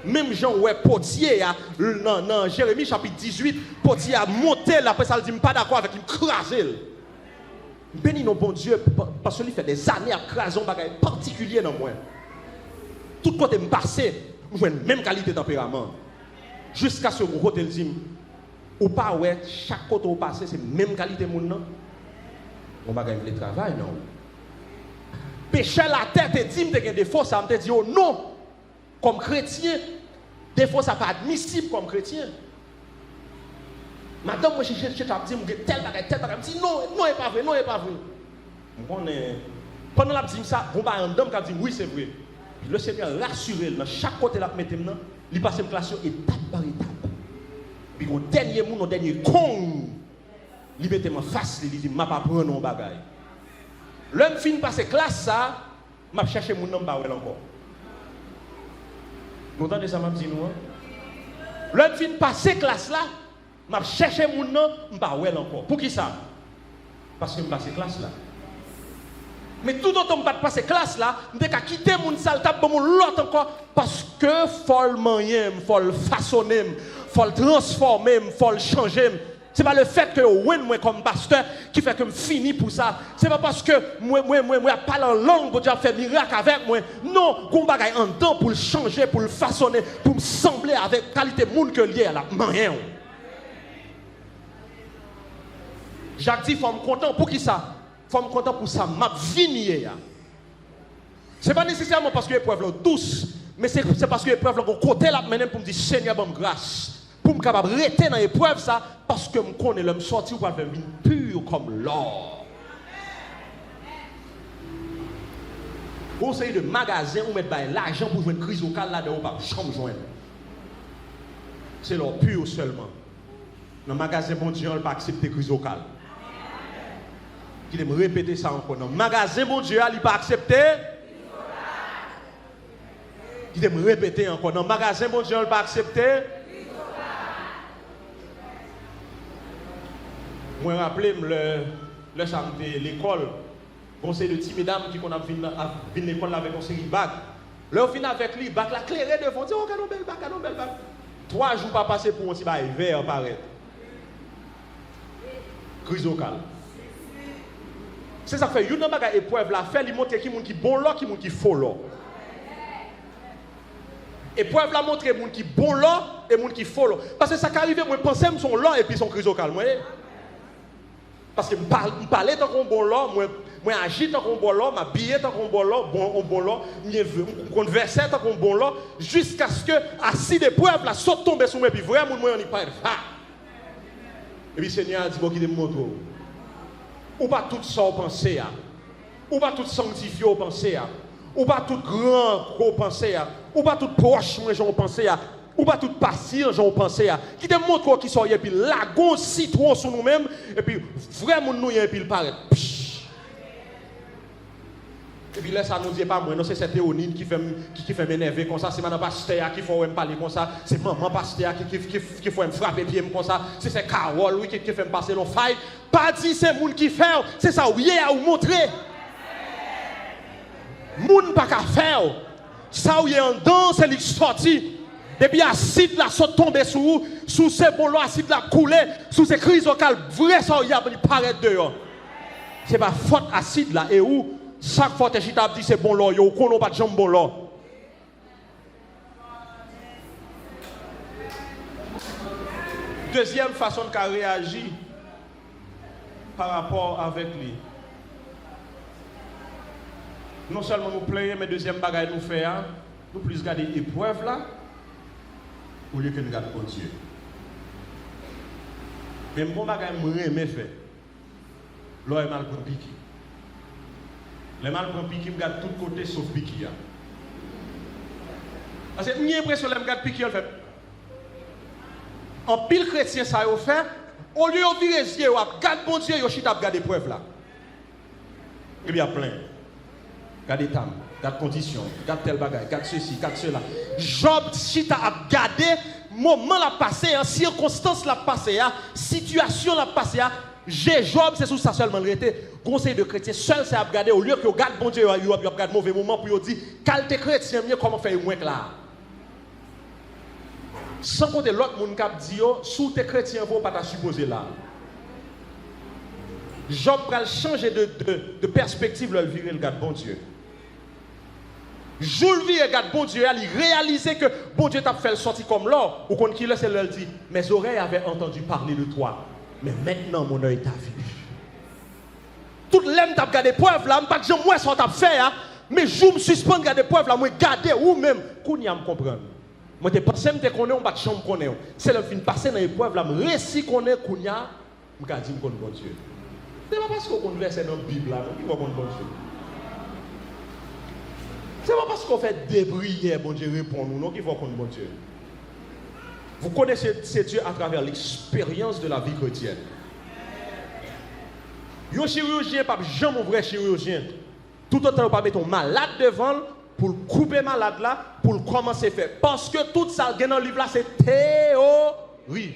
Même Jean, ouais, Potier, dans Jérémie chapitre 18, Potier a monté, après ça, il dit, je ne suis pas d'accord avec lui, craser. Béni non bon Dieu, parce qu'il fait des années à craser un bagage particulier dans moi. Tout côté me passer, je vois une même qualité de tempérament. Jusqu'à ce que vous côté dit, ou pas ouais, chaque côté où passer, c'est même qualité mon non. On va gagner le travail non. Pécher la tête et dire que des fois ça me dit oh non. Comme chrétien, des fois ça pas admissible comme chrétien. Madame moi je dit tel bagage me dit non, non est pas vrai, non est pas vrai. Pendant la dit ça, on va un homme qui dit oui c'est vrai. Le Seigneur rassuré dans chaque côté là mettre maintenant, il passe une classe étape par étape. Puis au dernier monde, au dernier con, il mettait en face, il dit m'a pas prendre non bagaille. L'homme fin passer classe ça, m'a chercher mon nom pas encore. Vous entendez ça m'a dit nous? L'homme fin passer classe là, m'a chercher mon nom pas encore. Pour qui ça? Parce que me passer classe là. Mais tout autant que je passe classe là, je vais quitter mon salle, je vais l'autre encore. Parce que il faut le manier, il faut le façonner, il faut le transformer, il faut le changer. Ce n'est pas le fait que moi comme pasteur qui fait que je finis pour ça. Ce n'est pas parce que moi parle en langue pour Dieu faire miracle avec moi. Non, je vais en temps pour le changer, pour le façonner, pour me sembler avec la qualité de monde que lié à la manière. Jacques dit, il faut me content pour qui ça? Il faut me content pour ça, ma vie. Ce n'est pas nécessairement parce que l'épreuve est douce, mais c'est parce que l'épreuve est côté là maintenant pour me dire Seigneur, bonne grâce. Pour me capable de rester dans l'épreuve ça, parce que je connais le sortir pour faire une pure comme l'or. Conseil de magasin où mettre l'argent pour jouer une crise locale là-dedans, pas chambre joindre. C'est l'or pur seulement. Dans le magasin bon Dieu, on ne peut pas accepter crise locale. Il me répéter ça encore. Dans le magasin bon Dieu, il ne peut pas accepter. Il me répéter encore. Dans le magasin bon Dieu, il ne peut pas accepter. Je me rappelle le samedi l'école, conseil de petits mesdames qui a vu l'école avec une série bac. Là, on finit avec lui, bac la clairée devant, dit, oh, quel bel bac, quel bel bac. 3 jours pas passé pour un petit bail vert paraître. Crise locale. C'est ça fait, une bagarre épreuve la fait, il montre qui est bon là, qui est faux là. Épreuve la montre qui est bon là et qui est faux là. Parce que ça qui arrive, moi je pense que sont là et puis sont crise locale. Parce que je parlais tant qu'on bon là, moi agis tant qu'on bon là, m'habiller tant qu'on bon là, bon là, je conversais tant qu'on bon là, jusqu'à ce que assis d'épreuve la saute tomber sur moi, puis vraiment moi on n'y pas. Et puis Seigneur a dit, bon, qu'il me montre. Ou pas tout ça au penser, ou pas tout sanctifié au penser, ou pas tout grand au penser, ou pas tout proche moi j'en penser, ou pas tout patient j'en penser, qui te montre qui sont et puis lagon citron sur nous-mêmes et puis vraiment nous et puis il paraît. Et puis là ça nous dit pas moi non c'est cette Théonine qui fait m'énerver comme ça, c'est madame pasteur qui faut me parler comme ça, c'est maman pasteur qui faut me frapper pied comme ça, c'est Carole oui qui fait me passer l'on faille, pas dit c'est moun qui fait, c'est ça oui à vous montrer. Moun pas qu'à faire. Ça où est en danse c'est lui sorti. Depuis acide la saute tomber sous ces bolos acide la couler, sous ces crises locales vrai ça y a paraître dehors. C'est pas faute acide là et où chaque fois que tu as dit c'est bon là, yo qu'on pas de jambe bon là. Deuxième façon de réagir par rapport avec lui. Non seulement nous plaignons, mais deuxième bagaille nous fait, nous plus garder l'épreuve là, au lieu que nous gardions pour Dieu. Même bon bagaille nous remet fait. L'eau est mal pour piquer. Les mal pour piquer, me garde tout côté sauf piquer. Parce que j'ai l'impression que je garde piquer, fait. En pile chrétien ça a fait, au lieu de virer les yeux, garde bon Dieu, yo chita garde l'épreuve là. Et bien plein. Gardez tam, garde condition, garde tel bagage, garde ceci, garde cela. Job chita a gardé moment la passé, circonstance la passé, situation la passé. Job c'est sous ça seulement l'arrêté. Conseil de chrétien seul c'est à garder au lieu que garde bon Dieu, il regarde mauvais moment pour dire qualité chrétien mieux comment faire moins là. Sans compter l'autre monde qui dit sous tes chrétiens vous pas ta supposer là. Job va changer de perspective le virer le garde bon Dieu. Jules vit regarde bon Dieu, il réalisait que bon Dieu t'a fait sortir comme l'or. Ou qu'on qui laisse le dit, mes oreilles avaient entendu parler de toi, mais maintenant mon œil t'a vu. Toute l'aime t'a regardé preuve là, pas que j'aime moi ça t'a fait, mais je me suspends regarder preuve là, moi garder ou même qu'on y a me comprendre. Moi te pensé me connais on pas de chambre connais. C'est le fin passer dans l'épreuve là, me récit connais qu'on y a, me garder me connais bon Dieu. C'est pas parce qu'on verse dans la Bible là, qui va connaître bon Dieu. C'est pas parce qu'on fait des prières, bon Dieu répond nous, non, qu'il faut qu'on bon Dieu. Vous connaissez ces Dieu à travers l'expérience de la vie chrétienne. Un chirurgien, pas jamais un vrai chirurgien. Tout autant pas mettre un malade devant pour couper malade là, pour commencer à faire. Parce que tout ça dans le livre là, c'est théorie.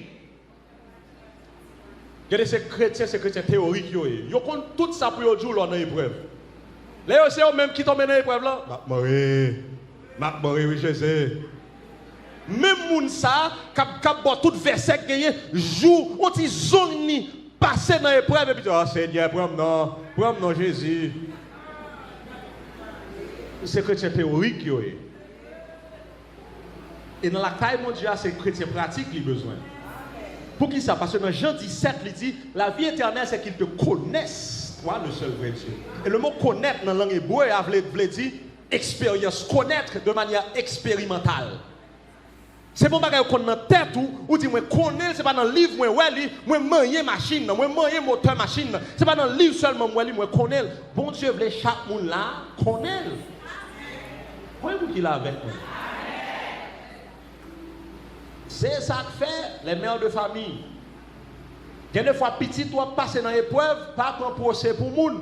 Il y a des chrétiens théoriques. Ils ont tout ça pour jouer dans l'épreuve. Léo, c'est eux-mêmes qui tombent dans l'épreuve là. Oui, je sais. Même moun ça, cap boit tout verset gagné, jour, on dit zone ni passer dans l'épreuve et puis Ah Seigneur, prends-moi Jésus. C'est chrétien théorique yo. Et dans la taille mondiale, c'est chrétien pratique qui a besoin. Pour qui ça? Parce que dans Jean 17, il dit, la vie éternelle, c'est qu'ils te connaissent, toi, le seul vrai Dieu. Et le mot connaître dans la langue hébreu, veut dire expérience, connaître de manière expérimentale. C'est bon bagay qu'on dans tête ou dit moi connais, c'est pas dans le livre moi ouais moi manier machine, moi manier moteur machine, c'est pas dans le livre seulement moi connais. Bon Dieu veut chaque monde là connaît. Voyez-vous qu'il a avec nous. C'est ça que fait les mères de famille. Il y a des fois petit toi passer dans l'épreuve, pas prendre procès pour monde.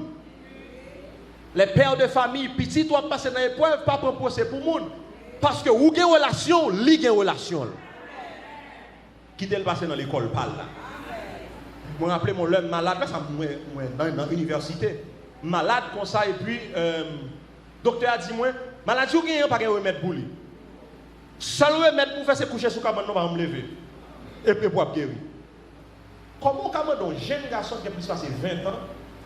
Les pères de famille petit toi passer dans l'épreuve, pas prendre procès pour monde. Parce que ou gen relation, li gen relation. Qui t'est passé dans l'école parle là. Je me rappelle mon l'homme malade, ça dans l'université. Malade comme ça et puis docteur a dit moi, maladie ou gen pas gen remède pour lui. Seul remède pour faire c'est coucher sous cabane non va me lever. Et puis pour guérir. Comment un jeune garçon qui a plus passé 20 ans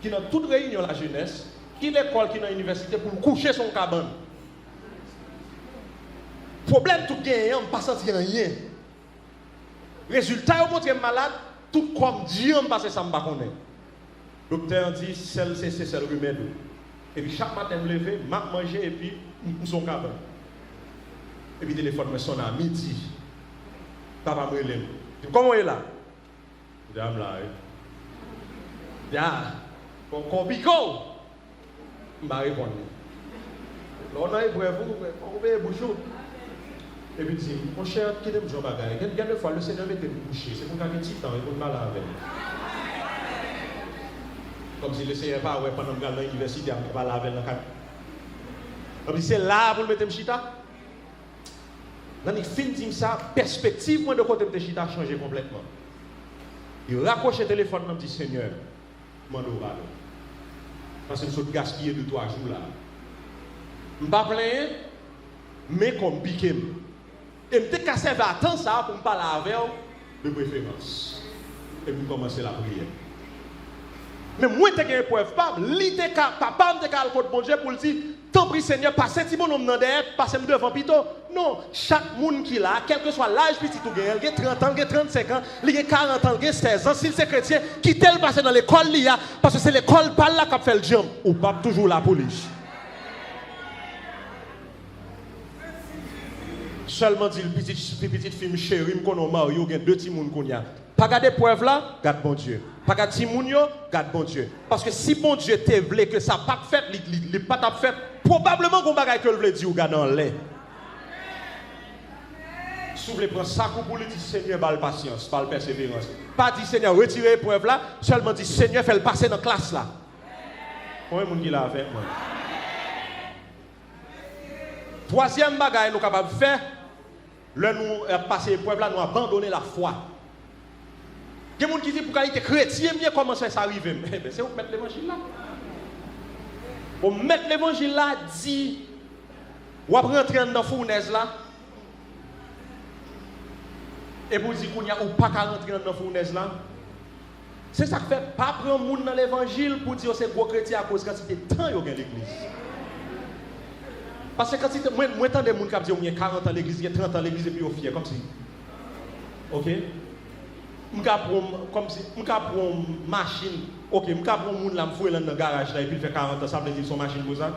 qui dans toute réunion la jeunesse, qui l'école qui dans l'université pour coucher son cabane. Problème tout gagnant, pas senti rien. Résultat, on montre malade, tout comme Dieu, parce que ça me connaît. Le docteur dit, c'est le remède. Et puis chaque matin, je me lève, je mange et puis je suis cabane. Et puis le téléphone me sonne à midi. Papa me relève. Comment il est là? Dame là. Ya, bon, bico. Je vais répondre. Là, on a épreuve, on va bouchon. Et puis il dit, mon cher, qui aime jouer bagaille? Quelques fois, le Seigneur m'était couché. C'est pour gagner un petit temps, il faut mal avec. Comme si le Seigneur pas ouais pendant que dans l'université, il va laver dans le cadre. Comme si c'est là pour le mettre chita. Dans les fins dit ça, perspective moi de côté de chita a changé complètement. Il raccroche le téléphone et me dit Seigneur, m'en aura. Parce que nous sommes gaspillés de 3 jours là. Je ne pas plein, mais comme piqué. Et je me cassé à temps ça pour me parler avec de préférence. Et puis commencer la prière. Mais moi, je ne peux pas, papa me dit le bon Dieu pour le dire, tant pis Seigneur, passez si bon homme dans derrière, passez devant plutôt. Non, chaque monde qui est là, quel que soit l'âge petit ou il a 30 ans, il a 35 ans, il a 40 ans, il a 16 ans, s'il est chrétien, qui tel passer dans l'école, parce que c'est l'école par là qui fait le jam, ou pas toujours la police. Seulement dit le petit film chéri, qu'on a Mario, il y a 2 petits monde qu'on y a. Pas garder preuve là, garde bon Dieu. Pas garder petit moun yo, garde bon Dieu. Parce que si bon Dieu te voulait que ça pas fait, il pas t'a fait, probablement qu'on bagaille que le veut dire ou garde en lait. Si vous voulez prendre ça pour lui dire Seigneur, pas le patience, pas le persévérance. Pas dire Seigneur, retirez preuve là, seulement dire Seigneur, fais le passer dans la classe là. Combien de monde qui l'a avec moi? Troisième bagaille nous capable de faire, là nous passer l'épreuve là, nous abandonner la foi. Il y a des gens qui disent pour qu'il était chrétien, bien comment ça arrive. C'est vous mettre l'évangile là. Vous mettre l'évangile là, dit, vous rentrer dans la fournaise là. Et vous dites qu'on n'y a pas qu'à rentrer dans la fournaise là. C'est ça qui fait pas prendre monde dans l'évangile pour dire que c'est gros chrétien à cause de quantité de temps qu'il y a l'église. Parce que quand moi, tant de gens qui disent qu'il y a 40 ans à l'église, il y a 30 ans à l'église et puis ils fiers comme si. Ok? Je prends une machine. Ok, je prends un monde là, je fouille dans le garage là, et puis il fait 40 ans, ça veut dire son machine pour ça.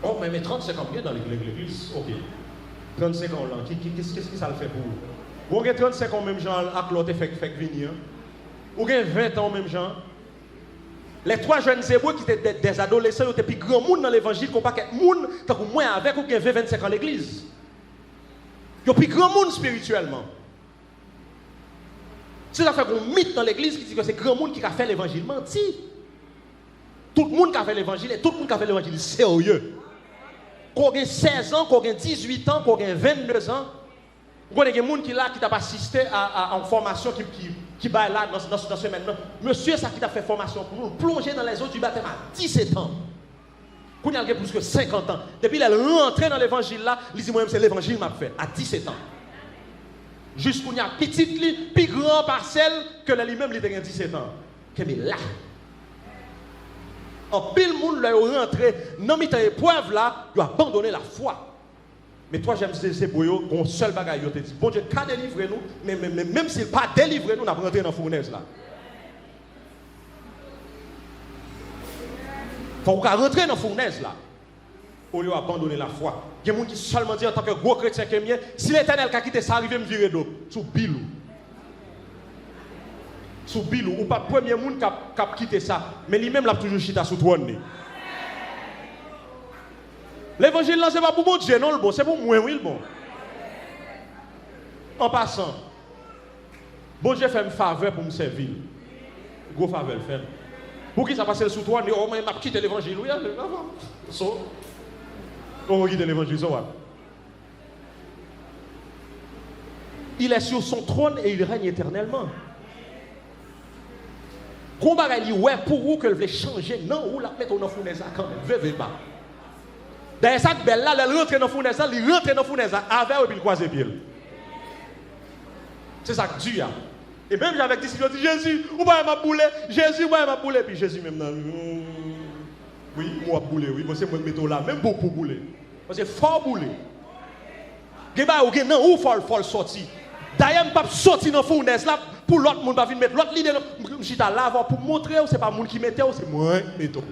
Oh, mais 35 ans, bien dans l'église. Ok. 35 ans là, qu'est-ce que ça le fait pour vous? Vous avez 35 ans même genre à l'autre fait venir. Vous avez 20 ans même genre. Les 3 jeunes hébreux qui étaient des adolescents, ils étaient plus grands monde dans l'évangile qu'on pas qu'être monde, tant que moi avec ou qui avez 25 ans à l'église. Ils ont plus grand monde spirituellement. C'est ça fait qu'on mythe dans l'église qui dit que c'est grand monde qui a fait l'évangile menti. Tout le monde qui a fait l'évangile et tout le monde qui a fait l'évangile sérieux. Qu'on a 16 ans, qu'on a 18 ans, qu'on a 22 ans. Vous avez des gens qui là qui t'a assisté à une formation qui va là dans ce semaine. Monsieur, ça qui t'a fait formation pour nous plonger dans les eaux du baptême à 17 ans. Quand il a plus que 50 ans, depuis qu'elle est rentrée dans l'évangile là, il dit moi-même c'est l'évangile que m'a fait à 17 ans. Jusqu'à il y a petite li, plus grand parcelle que lui-même il a 17 ans. Que mais là en pile monde là rentré dans cette épreuve là, il a abandonné la foi. Mais toi j'aime c'est pour eux qu'on seul bagaille yo te dit bon Dieu qu'a délivré nous mais même s'il pas délivré nous n'a rentré dans fournaise là. Faut qu'on rentrer dans la fournaise là. Au lieu d'abandonner la foi. Il y a des gens qui seulement disent en tant que gros chrétien que mien, si l'Éternel a quitté ça, arrive à me virer d'eau. Sous bilou. Sous bilou. Ou pas premier monde qui a quitté ça. Mais lui-même l'a toujours chita sous trône. L'évangile là, ce n'est pas pour mon Dieu, non le bon. C'est pour moi, oui le bon. En passant, bon Dieu fait une faveur pour me servir. Gros faveur le fait. Pour qui ça passe sous toi, oh, mais m'a quitté l'évangile. Oui, on va quitter l'évangile. Il est sur son trône et il règne éternellement. Combat il ouais pour vous que veut changer, non, ou la mettre dans la fournaise quand même. Veuve pas. D'ailleurs, ça belle là, elle rentre dans la fournaise, il rentre dans la fournaise avec et puis il croise les pieds. C'est ça que Dieu a. Et même avec des disciples, dit Jésus, ou pas m'a boulé, Jésus, ou pas m'a boulé, puis Jésus même oui, moi boulé, oui, c'est moi mettre là, même beaucoup boulé. Parce que fort boulé. Geba ou non ou faut sortir. D'ailleurs, pas sortir dans fournaise là pour l'autre monde pas venir mettre l'autre l'idée j'étais là pour montrer c'est pas monde qui mettait c'est moi metto.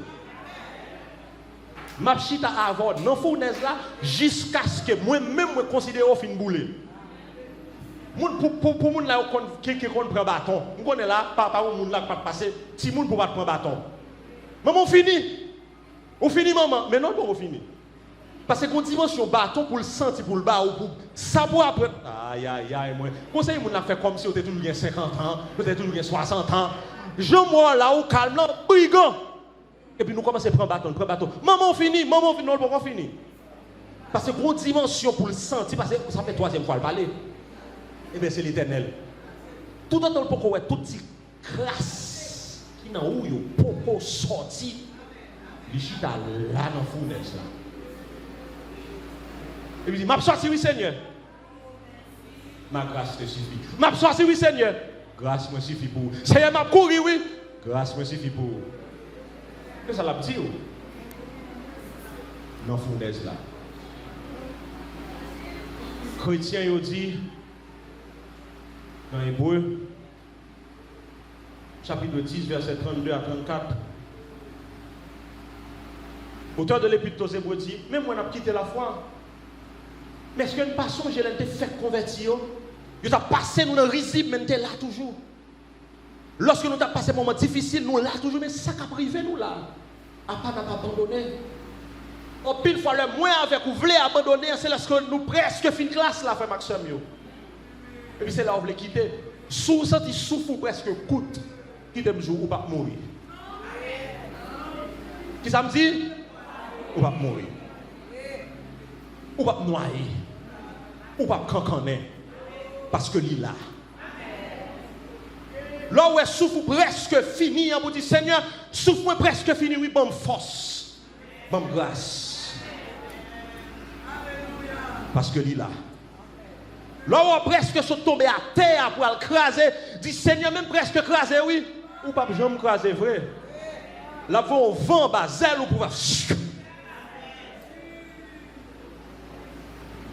M'a chita avant dans fournaise là jusqu'à ce que moi même me considère au fin boulé. Pour moun là qui prend bâton. On connaît là papa ou moun là pas passer petit moun pour pas prendre bâton. Maman fini. On finit maman, mais non pas on finit. Parce que qu'on dimension bâton pour le sentir pour le bas ou pour ça pour après. Aïe moi. Conseil moun l'a fait comme si on était toujours 50 ans, peut-être toujours 60 ans. Je moi là au calme là, brigand. Et puis nous commençons à prendre bâton. Maman fini, non pas fini. Parce que qu'on dimension pour le sentir parce que ça fait troisième fois le parler. Eh bien, c'est l'Éternel. Tout dans le poko, tout petit crasse qui n'a où yo poko sorti, il chita là dans fournaise là. Et puis il dit, m'a sorti oui Seigneur. Ma grâce te suffit. M'a sorti oui Seigneur. Grâce me suffit pour. Seigneur m'a couru oui. Grâce me suffit pour. Qu'est-ce que ça l'a dit dans fournaise là. Chrétien il dit dans Hébreu, chapitre 10, verset 32 à 34. Auteur de l'Épître aux Hébreux dit, même moi, on a quitté la foi. Mais est-ce qu'il y a une passion, j'ai été fait convertir? Nous avons passé, nous avons risible, mais nous sommes là toujours. Lorsque nous avons passé un moment difficile, nous sommes là toujours, mais ça qui a privé nous là. À pas abandonné. En pile fois, le moins avec vous voulez abandonner, c'est lorsque nous presque fin classe là, frère Maxime. Et puis c'est là où vous voulez quitter. Sous ça, il souffre presque coûte. Quitte un jour ou pas mourir. Qui ça me dit? Ou pas mourir. Ou pas noyer. Ou pas cancaner. Parce que l'il là. Là où elle souffre presque fini, on vous dit Seigneur, souffre presque fini, oui, bonne force. Bonne grâce. Parce que l'il là. Là où presque sont tombés à terre pour le craser, dit Seigneur, même presque craser, oui. Ou pas jamais craser, vrai. Là, vous vent basel ou pouvoir.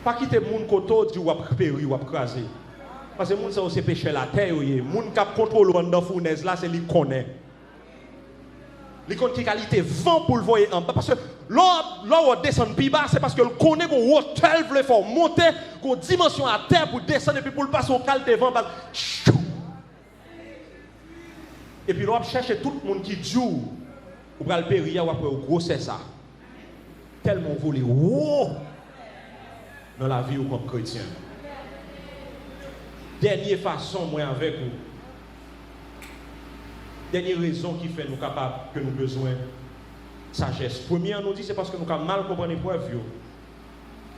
Pas quitter mon côté, ou à périr ou à craser. Parce que moun ça c'est péché la terre, moun qui contrôle dans la fournaise là, c'est lui connaît. Les qui qualité vent pour le voir en bas parce que là on descend plus bas c'est parce que le connaît qu'on hauteur veut faire monter qu'on dimension à terre pour descendre et puis pour le passer au qualité vent et puis là on cherche tout le monde qui joue ou va le périr ou après au gros c'est ça tellement volé dans la vie ou comme chrétien. Dernière façon moi avec vous. Dernière raison qui fait nous capables que nous avons besoin de sagesse. Première, nous dit c'est parce que nous avons mal compris l'épreuve.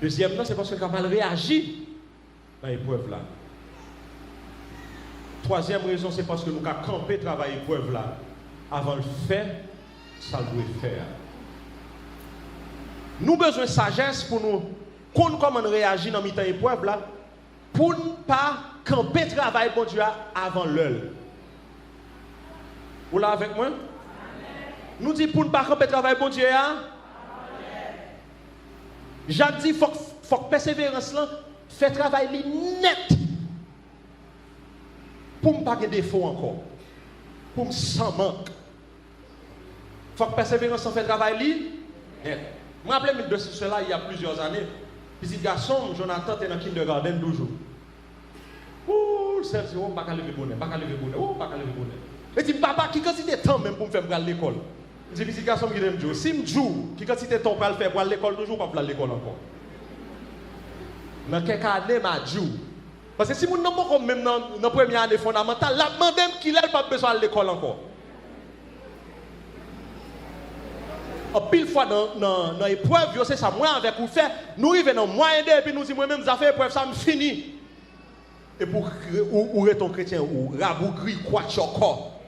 Deuxièmement, c'est parce que nous avons mal réagi dans l'épreuve là. Troisième raison, c'est parce que nous avons campé travailler l'épreuve là. Avant de faire, ça doit faire. Nous avons besoin de sagesse pour nous comprendre comment réagir dans mi-temps épreuve là, pour ne pas camper travail pour Dieu avant l'heure. Vous là avec moi? Nous disons pour ne pas camper travail pour Dieu. Jacques dit faut que persévérance là fait travail net pour ne pas avoir défaut encore. Pour me sans manque. Faut que persévérance fait travail net. Je me rappelle de cela il y a plusieurs années. Petit garçon, Jonathan était dans le kindergarten toujours. Ouh, c'est oh, pas qu'à lever bonnet, pas qu'à lever bonnet, oh, pas qu'à lever bonnet. Et dit papa, qui quantité de temps même pour me faire à l'école? Je dis petit garçon qui aime jouer. Si me joue, qui quantité de temps pour le faire pour aller à l'école toujours pas pour aller à l'école encore. Dans quelques années m'a joué. Parce que si mon n'avons pas même dans première année fondamentale, la demande qu'il n'a pas besoin à l'école encore. En pile fois dans l'épreuve, c'est ça, moi avec vous faire, nous arrivons dans moyen et puis nous disons, moi-même, ça fait épreuve, ça me finit. Et pour ou être un chrétien, ou rabougri, quoi, encore.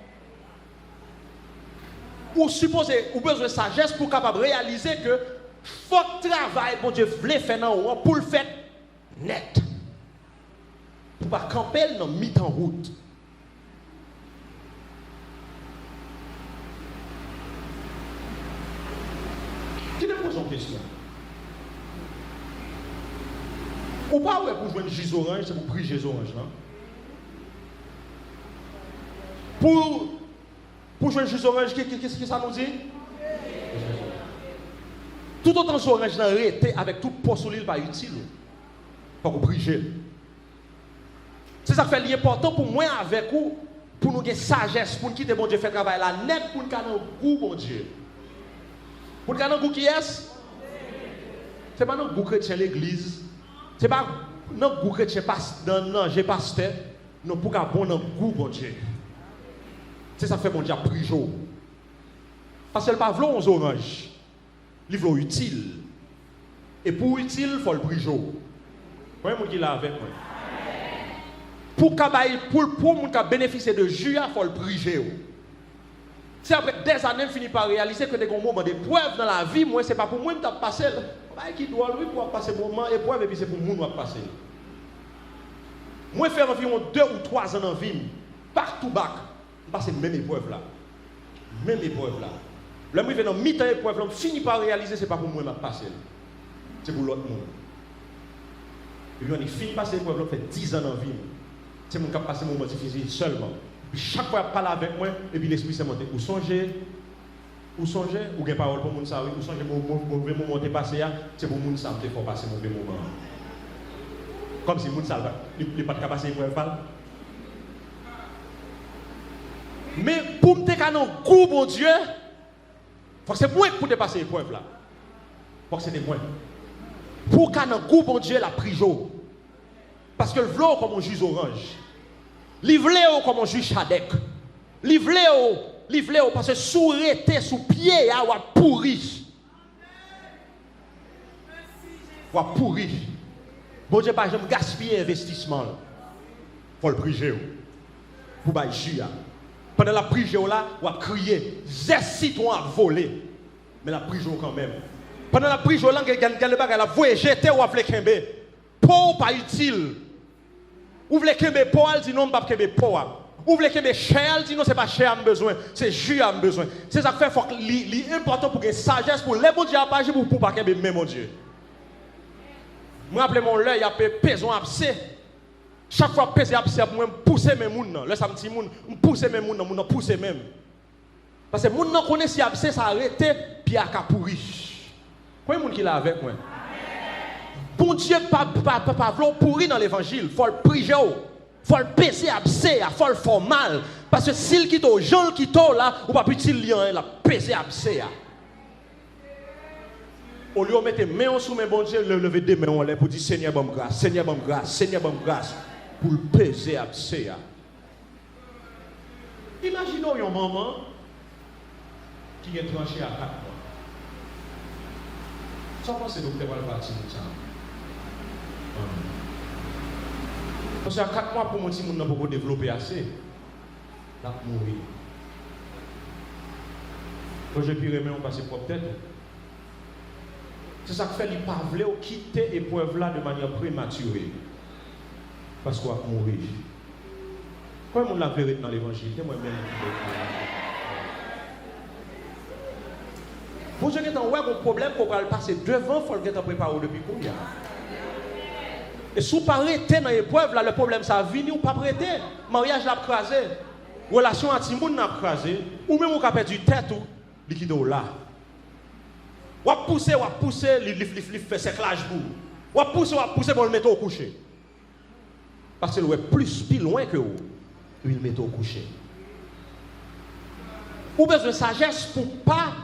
Ou supposer, ou besoin de sagesse pour capable réaliser que faut travail, bon Dieu, voulait faire dans pour le faire net. Pour pas camper dans mi-temps route. Qui te pose une question? Ou pas ouais, pour jouer une gise orange, c'est pour prier Jésus orange, non? Pour jouer une gise orange, qu'est-ce que ça nous dit? Tout autant que orange n'a arrêté avec tout poste pas utile. Pas pour prier. C'est ça qui fait l'important pour moi avec vous, pour nous avoir sagesse, pour nous quitter bon Dieu faire travail là net, pour nous avoir un goût bon Dieu. Pour nous avoir un goût qui est? Ce n'est pas un goût chrétien l'église. Ce n'est pas un goût chrétien j'ai pasteur. Non, pour qu'on ait un goût bon Dieu. C'est ça qui fait bon Dieu à prier. Parce qu'elle pas vouloir aux oranges. Il veut utile. Et pour utile, il faut le prier. Vous voyez mon qui là avec moi? Pour qu'on bénéficier de jus, il faut le prier. Si après des années, je finis par réaliser que des moments d'épreuve dans la vie, moi, ce n'est pas pour moi que je passe. Qui doit lui pour passer un moment d'épreuve et puis c'est pour moi que je passe. Moi, faire environ 2 ou 3 ans dans la vie, partout bac, je passe même épreuve là. Même épreuve là. Là, je vais dans mi-temps épreuve, je finis par réaliser que ce n'est pas pour moi que je passe. C'est pour l'autre monde. Et puis, on finit par passer l'épreuve, je fais 10 ans dans la vie. C'est mon cas passer mon moment difficile seulement. Puis chaque fois, je parle avec moi, et puis l'esprit s'est monté. Ou songez, ou bien parole pour moun sa, ou songez, mauvais moment t'es passé, c'est pour moun sa, il faut passer mauvais moment. Comme si moun sa, il n'est pas de passer pour parler. Mais pour me dire un goût, mon Dieu, faut que c'est moi pour dépasser l'épreuve là. Faut que c'était moi. Pour qu'on ait un goût, mon Dieu, la prison. Parce que le vlot comme un jus orange. Livléo comme un jus chadek. Livléo parce que sous rété, sous pied, ou a pourri. Ou a pourri. Bon Dieu, pas jamais gaspiller investissement. Faut le prier. Pour bailler jus. Pendant la prière là, ou a crier. Zessit a volé. Mais la prière quand même. Pendant la prière là, elle a voyé jeter ou a fait kembe. Pour pas utile. Ou voulez que mes poils dit non, pas que mes poils. Ou voulez que mes chairs dit non, c'est pas cher à besoin, c'est jus à besoin. C'est ça que fait faut important pour que sagesse pour les bon Dieu à pas pour pas que même mon Dieu. Moi appelle mon l'œil a peson abcès. Chaque fois peser abcès pour moi pousser mes moun. Là ça me dit moun, pousser mes moun, moun pousser même. Parce que moun non connaît si abcès ça arrêté puis a pourri. Quoi moun qui là avec moi? Pour Dieu, pas pourri dans l'évangile. Il faut le prier. Il faut le peser, il faut le faire mal. Parce que s'il quitte aux gens qui sont là, ou pas petit lien, il a pesé, abcès. Au lieu de mettre les mains sous mes bon Dieu, lever des mains en l'air pour dire Seigneur, bonne grâce, Seigneur, bonne grâce, Seigneur, bonne grâce. Pour le peser, abcès. Imaginons une maman qui est tranchée à 4 mois. Ça pense que docteur va le partir de ça. Parce qu'à 4 mois pour mon petit monde n'a pas développé assez. Là, mourir. Quand je puis remettre, on passe propre tête. C'est ça qui fait qu'il pas voulu quitter l'épreuve là de manière prématurée. Parce qu'on va mourir. Comment on l'a vérité dans l'évangile? Moi-même. Pour ceux qui ont un problème, qu'on va le passer devant, il faut le préparer depuis combien? Et si vous ne arrêtez dans l'épreuve, là, le problème, ça va venir ou pas prêter. Mariage l'a crasé. Relation anti-monde l'a crasé. Ou même vous avez perdu tête ou liquide là. Ou pousser, il fait séclage pour. Ou pousser pour le mettre au coucher. Parce qu'il est plus loin que vous. Il le met au coucher. Ou besoin de sagesse pour ne pas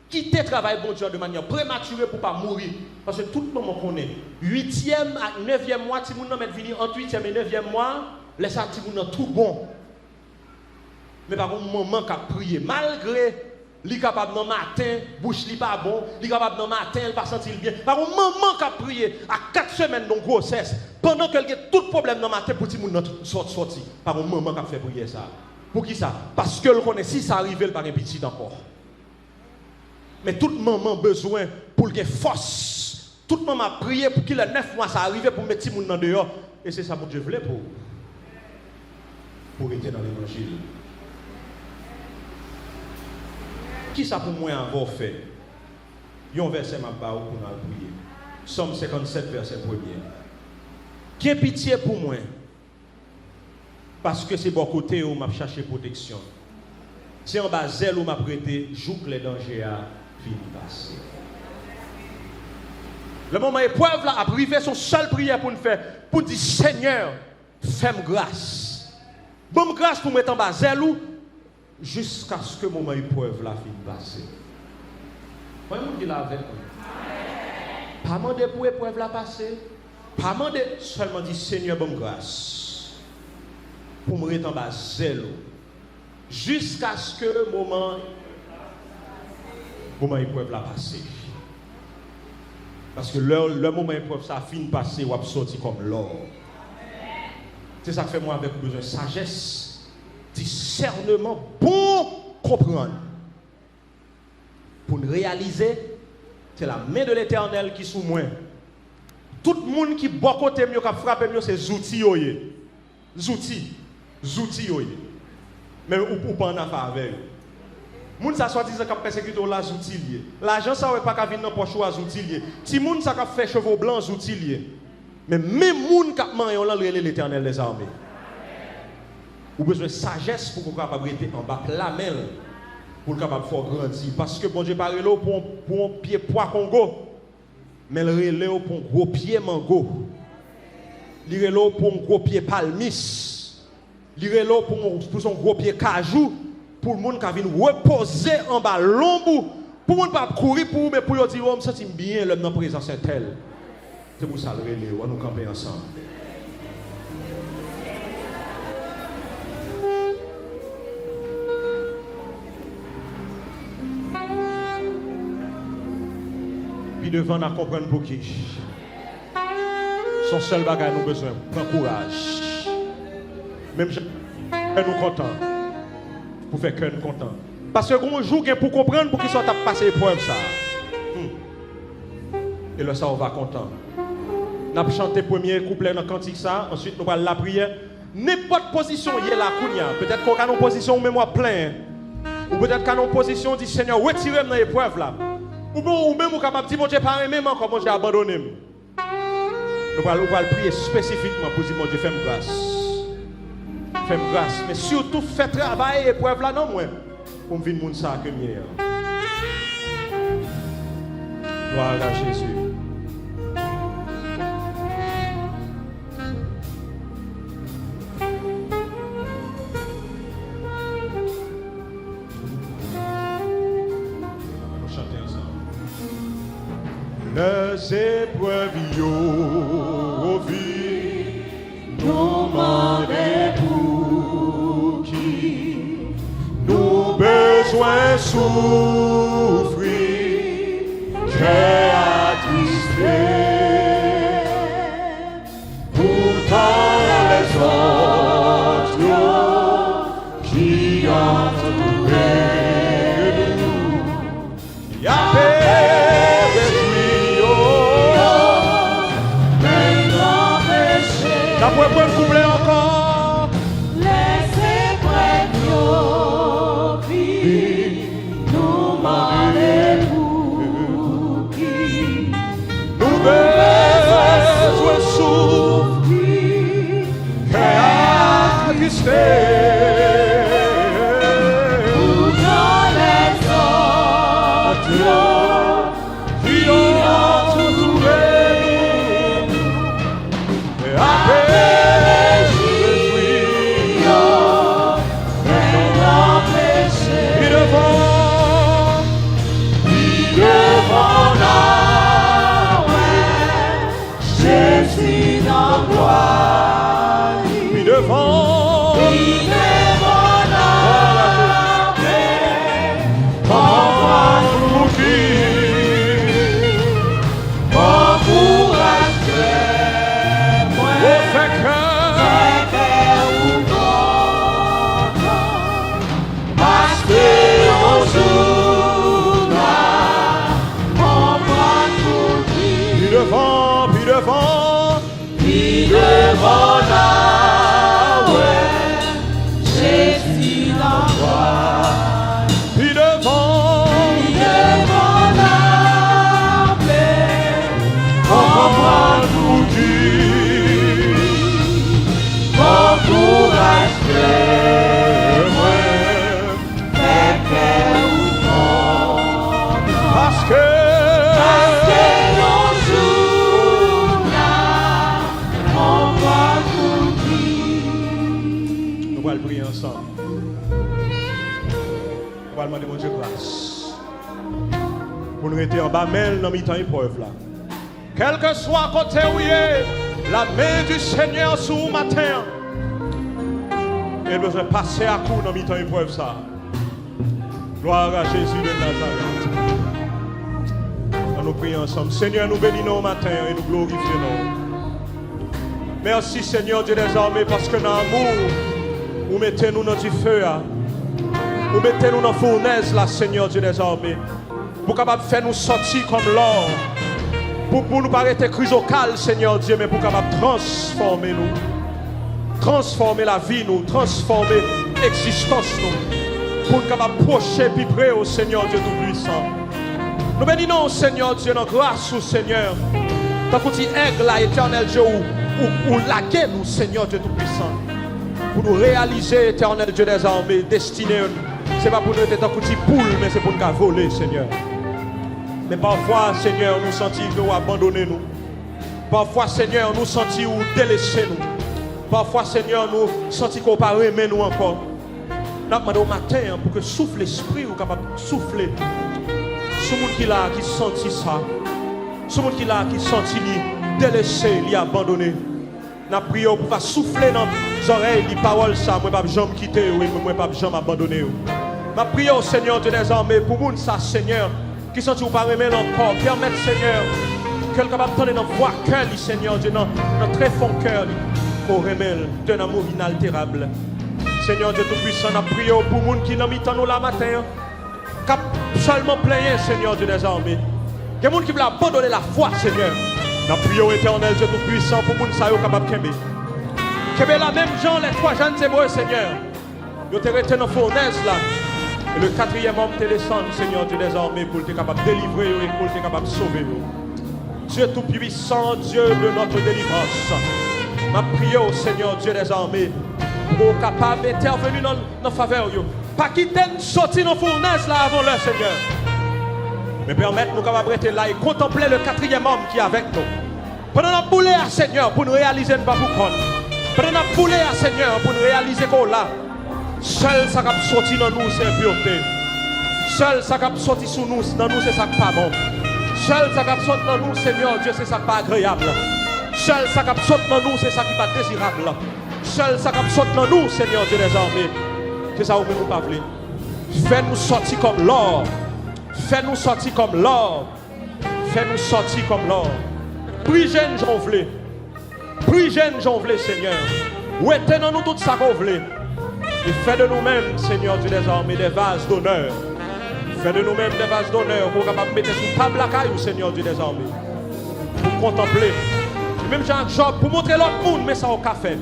quitter le travail bon Dieu de manière prématurée pour ne pas mourir. Parce que tout le monde connaît. 8e à 9e mois, si vous n'avez venir entre 8e et 9e mois, laissez un petit peu tout bon. Mais par contre, maman qui a prié, malgré il est capable dans le matin, bouche n'est pas bon, il est capable dans le matin, il ne pas sentir bien. Par contre, maman qui a prié à 4 semaines de grossesse, pendant qu'elle a tout problème dans le matin pour que le monde sorti. Par contre, maman qui a fait prier ça. Pour qui ça? Parce qu'elle connaît si ça arrive, elle n'a pas un petit encore. Mais toute maman a besoin pour qu'il ait force. Toute maman a prié pour qu'il ait 9 mois, ça arrive pour mettre le monde dehors. Et c'est ça que Dieu voulait pour être dans l'évangile. Qui ça pour moi avoir fait? Il y a un verset m'a pas pour nous prier. Somme 57 verset 1er. Qui pitié pour moi? Parce que c'est bon côté où m'a cherché protection. C'est en bas zèle où m'a prêté, joue que les dangers a fini passer. Le moment épreuve là a privé son seule prière pour nous faire, pour dire Seigneur, fais-moi grâce. Bonne grâce pour mettre en bas zèle jusqu'à ce que le moment épreuve là finisse passer. Voyez vous qui là avec moi. Pas demander pour épreuve là passer. Pas demander seulement dire Seigneur bonne grâce. Pour me mettre en bas zèle jusqu'à ce que le moment épreuve là passer. Parce que le moment épreuve ça finit passer ou a sorti comme l'or. C'est ça que fait moi avec besoin de sagesse. Discernement pour comprendre. Pour nous réaliser, c'est la main de l'Éternel qui est sous moi. Tout le monde qui boit côté mieux, qui frappe mieux, c'est outils. Outils. Mais ou pas en affaire avec eux. Moun ça soit disant qu'a persécuté la outils. L'argent ça ouais pas qu'à venir dans poche ou outils. Si moun ça qu'a fait cheveux blancs outils. Mais même moun qui man on relé l'Éternel des armées. Ou besoin de sagesse pour qu'on capable rester en bas la main pour capable faire grandir parce que bon Dieu pas relé pour un pied pois Congo mais le relé pour un gros pied mango. Il relé pour un gros pied palmis. Il relé pour son gros pied cajou pour le monde qui vient reposer en bas l'ombre pour le monde pas courir pour mais pour dire on me senti bien l'homme dans présence est tel. C'est pour ça le relé on nous camper ensemble. Puis devant, on a comprendre pour qui. Son seul bagage nous besoin. Prends courage. Même si nous contents. Pour faire que nous contents. Parce que un jour, pour comprendre pour qu'il soit passé l'épreuve ça. Et là, ça, on va content. On a chanté le premier couplet dans le cantique ça. Ensuite, nous allons la prière. N'importe position, il y a la kounia. Peut-être qu'on a une position où mémoire plein. Ou peut-être qu'on a une position dit Seigneur, retirez-moi dans l'épreuve là. Ou même vous capable de dire, mon Dieu, pas même encore, mon Dieu, abandonné. Nous allons prier spécifiquement pour dire, mon Dieu, fais-moi grâce. Fais-moi grâce. Mais surtout, fais travail et épreuve là, non, moi. Pour me venir ça que mieux. Gloire à Jésus. Les épreuves yo vie nous mandent pour qui nous besoin souffrir j'ai attristé pourtant les autres qui entouraient nous y a pour le couplet encore. Laissez prendre vie, nous demandez-vous qui Nous besoin souffrir, qu'à attristé. dans les autres, Qui ont entouré nous, et puis devant là, ouais, Jésus dans gloire, puis devant là, pour qui encourage moi, au fait cœur, parce que on joue là, on va tout dire. puis devant Puis devant là, ouais, Jésus dans gloire. puis devant Puis devant la paix, on va pour qui encourage moi, frère ou parce que on joue là, on va tout dire. nous allons prier ensemble. Nous allons demander mon Dieu grâce. Pour nous rester en bas, mêle dans mi-temps épreuve là. Quel que soit côté où il est, la main du Seigneur sur le matin. Il besoin de passer à coup dans mi-temps épreuve ça. Gloire à Jésus de Nazareth. Nous prions ensemble. Seigneur, nous bénissons au matin et nous glorifions. Merci Seigneur Dieu des armées parce que dans l'amour, vous mettez-nous dans du feu. Vous mettez-nous dans la fournaise là, Seigneur Dieu des armées. Pour capable faire nous sortir comme l'or. Pour nous paraître chrysocal, Seigneur Dieu, mais pour capable transformer nous. Transformer la vie nous, transformer l'existence nous. Pour nous capable procher puis près au Seigneur Dieu Tout-Puissant. Nous bénissons Seigneur Dieu, notre grâce au Seigneur. Tant qu'on dit aigle là, éternel Dieu, ou laguer nous, Seigneur Dieu Tout-Puissant. Pour nous réaliser, éternel Dieu des armées, destiné. Ce n'est pas pour nous être tant qu'on dit poule, mais c'est pour nous voler, Seigneur. Mais parfois, Seigneur, nous sentons que nous abandonnez nous. Parfois, Seigneur, nous sentons ou délaissez nous. Parfois, Seigneur, nous sentons qu'on ne peut pas aimer nous encore. Nous demandons au matin pour que souffle l'esprit ou capable de souffler. Ce monde qui là, qui sentit ça. Ce monde qui là, qui sentit lui délaissé, lui abandonné. Nous prions pour pas souffler dans les oreilles, les paroles ça. Moi, je ne vais jamais quitter ou moi, je ne vais jamais abandonner. Nous prions, Seigneur Dieu des armées, pour nous, ça, Seigneur. Qui sont pas aimer encore, permettre Seigneur, qu'elle capable de dans voix cœur, Seigneur Dieu, dans très fond cœur, pour remettre d'un amour inaltérable. Seigneur Dieu Tout-Puissant, nous prions pour les gens qui nous mis nous la matin, cap seulement plaigner, Seigneur Dieu des armées. Il y a des gens qui veulent abandonner la foi, Seigneur. Nous prions, éternel Dieu Tout-Puissant, pour les gens qui sont capables de Kébé. Kébé la même gens, les trois jeunes hébreux, Seigneur. Ils ont été dans la fournaise là. Et le quatrième homme te descend, Seigneur Dieu des armées, pour être capable de délivrer et pour être capable de sauver. Dieu Tout-Puissant, Dieu de notre délivrance. Ma prière au Seigneur Dieu des armées, pour être capable d'intervenir dans notre faveur. Pas quitter nous sortir dans la fournaise là avant l'heure, Seigneur. Mais permettre nous capables d'être là et contempler le quatrième homme qui est avec nous. Pendant notre boulet à Seigneur, pour nous réaliser une baboucon. Pendant notre boulet à Seigneur, pour nous réaliser qu'on là. Seul ça qui sorti dans nous, c'est impureté. Seul ça qui sorti sous nous, dans nous, c'est ça qui pas bon. Seul ça qui sorti dans nous, Seigneur Dieu, c'est ça qui pas agréable. Seul ça qui sorti dans nous, c'est ça qui pas désirable. Seul ça qui sorti dans nous, Seigneur Dieu des armées, c'est ça où nous pas voulons. Fais-nous sortir comme l'or. Fais-nous sortir comme l'or. Fais-nous sortir comme l'or. Plus jeune, j'en voulais. Plus jeune, j'en voulais, Seigneur. Où était dans nous tout ça qu'on voulait. Et fais de nous-mêmes, Seigneur Dieu des armées, des vases d'honneur. Fais de nous-mêmes des vases d'honneur pour capable mettre sous table la caille, Seigneur Dieu des armées. Pour contempler Même Jean Job, pour montrer l'autre monde, mais ça au café.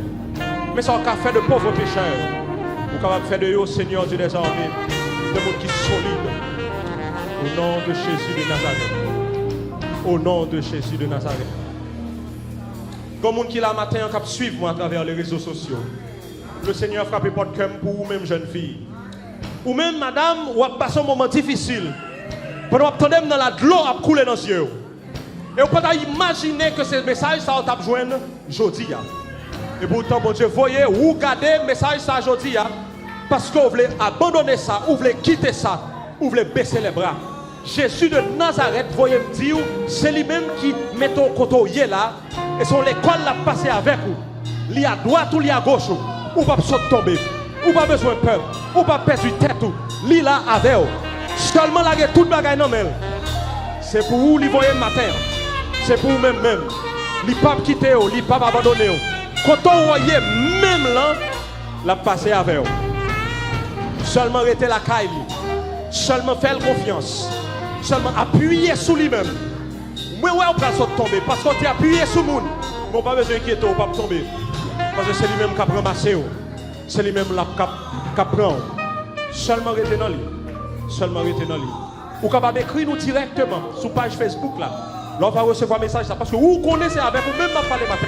Mais ça au café de pauvres pécheurs. Vous capable de faire de eux, Seigneur Dieu des armées, de monde qui sont solides. Au nom de Jésus de Nazareth. Au nom de Jésus de Nazareth. Comme monde qui là matin en cap suivre moi à travers les réseaux sociaux. Le Seigneur frappe porte cœur pour vous-même jeune fille. Ou même madame, ou a passé un moment difficile. Pendant que vous attendez dans la de l'eau à couler dans les yeux. Et vous pouvez imaginer que ce message ça va joindre aujourd'hui. Et pourtant, bon Dieu, voyez, vous regardez le message ça aujourd'hui. Parce que vous voulez abandonner ça, vous voulez quitter ça, vous voulez baisser les bras. Jésus de Nazareth, voyez me dire, c'est lui-même qui met ton côté là. Et son l'école l'a passé avec vous. Li à droite ou li à gauche. Ou pas besoin de tomber. Ou pas besoin de peur. Ou pas perdre du tête. Li là avec vous. Seulement là, il y a tout le bagage dans le c'est pour vous, li voyez le matin. C'est pour vous-même. Li pas quitter vous, li pas abandonner vous. Quand on voyait même là, l'a passé avec vous. Seulement rester la caille. Seulement faire confiance. Seulement appuyer sur lui-même. Moi, ouais, on va tomber. Parce qu'on t'est appuyé sur le monde. Bon, pas besoin d'inquiéter, on ne va pas tomber. Parce que c'est lui-même qui a ramassé. C'est lui-même qui prend. Seulement rester dans lui. Seulement rester dans lui. Ou capable d'écrire nous directement sur page Facebook là. Là, on va recevoir un message. Parce que vous connaissez avec vous, même pas les matins.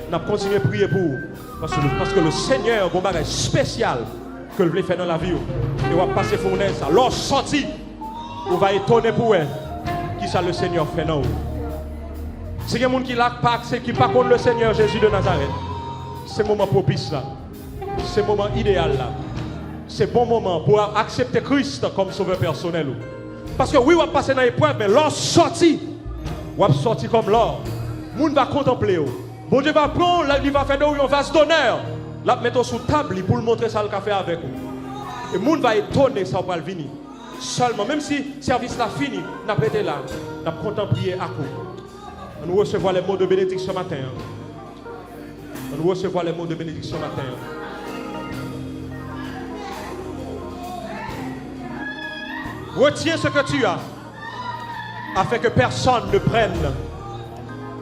On a continué à prier pour vous. Parce que le Seigneur, bon bagage spécial que vous voulez faire dans la vie. Et on va passer fournaise. Alors, sorti, on va étonner pour elle. Qui ça le Seigneur fait non? Si il y a des gens qui ne pas contre le Seigneur Jésus de Nazareth, c'est le moment propice là. C'est le moment idéal là. C'est le bon moment pour accepter Christ comme sauveur personnel. Parce que oui, on va passer dans l'épreuve, mais lorsque sorti, on va sortir comme l'or. Le monde va contempler. Bon Dieu va prendre, il va faire de vous un vase d'honneur. Là, mettons sur table pour le montrer ça le café avec vous. Et le monde va étonner ça va venir. Seulement, même si le service là fini, nous avons été là, nous avons contemplé à coup. Nous recevons les mots de bénédiction matin. Nous recevons les mots de bénédiction matin. Retiens ce que tu as, afin que personne ne prenne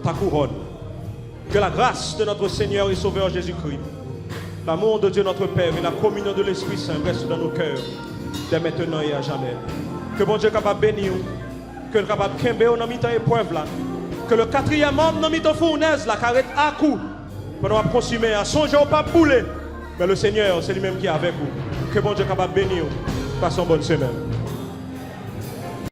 ta couronne. Que la grâce de notre Seigneur et Sauveur Jésus-Christ, l'amour de Dieu notre Père et la communion de l'Esprit Saint restent dans nos cœurs, dès maintenant et à jamais. Que bon Dieu capable de bénir, que le capable de kembe dans mi-temps épreuve là, que le quatrième homme dans mi-temps fournaise là, carrette à coup, pendant qu'on consumer, à songer au pas bouler. Mais le Seigneur, c'est lui-même qui est avec vous. Que bon Dieu capable de bénir. Passons bonne semaine.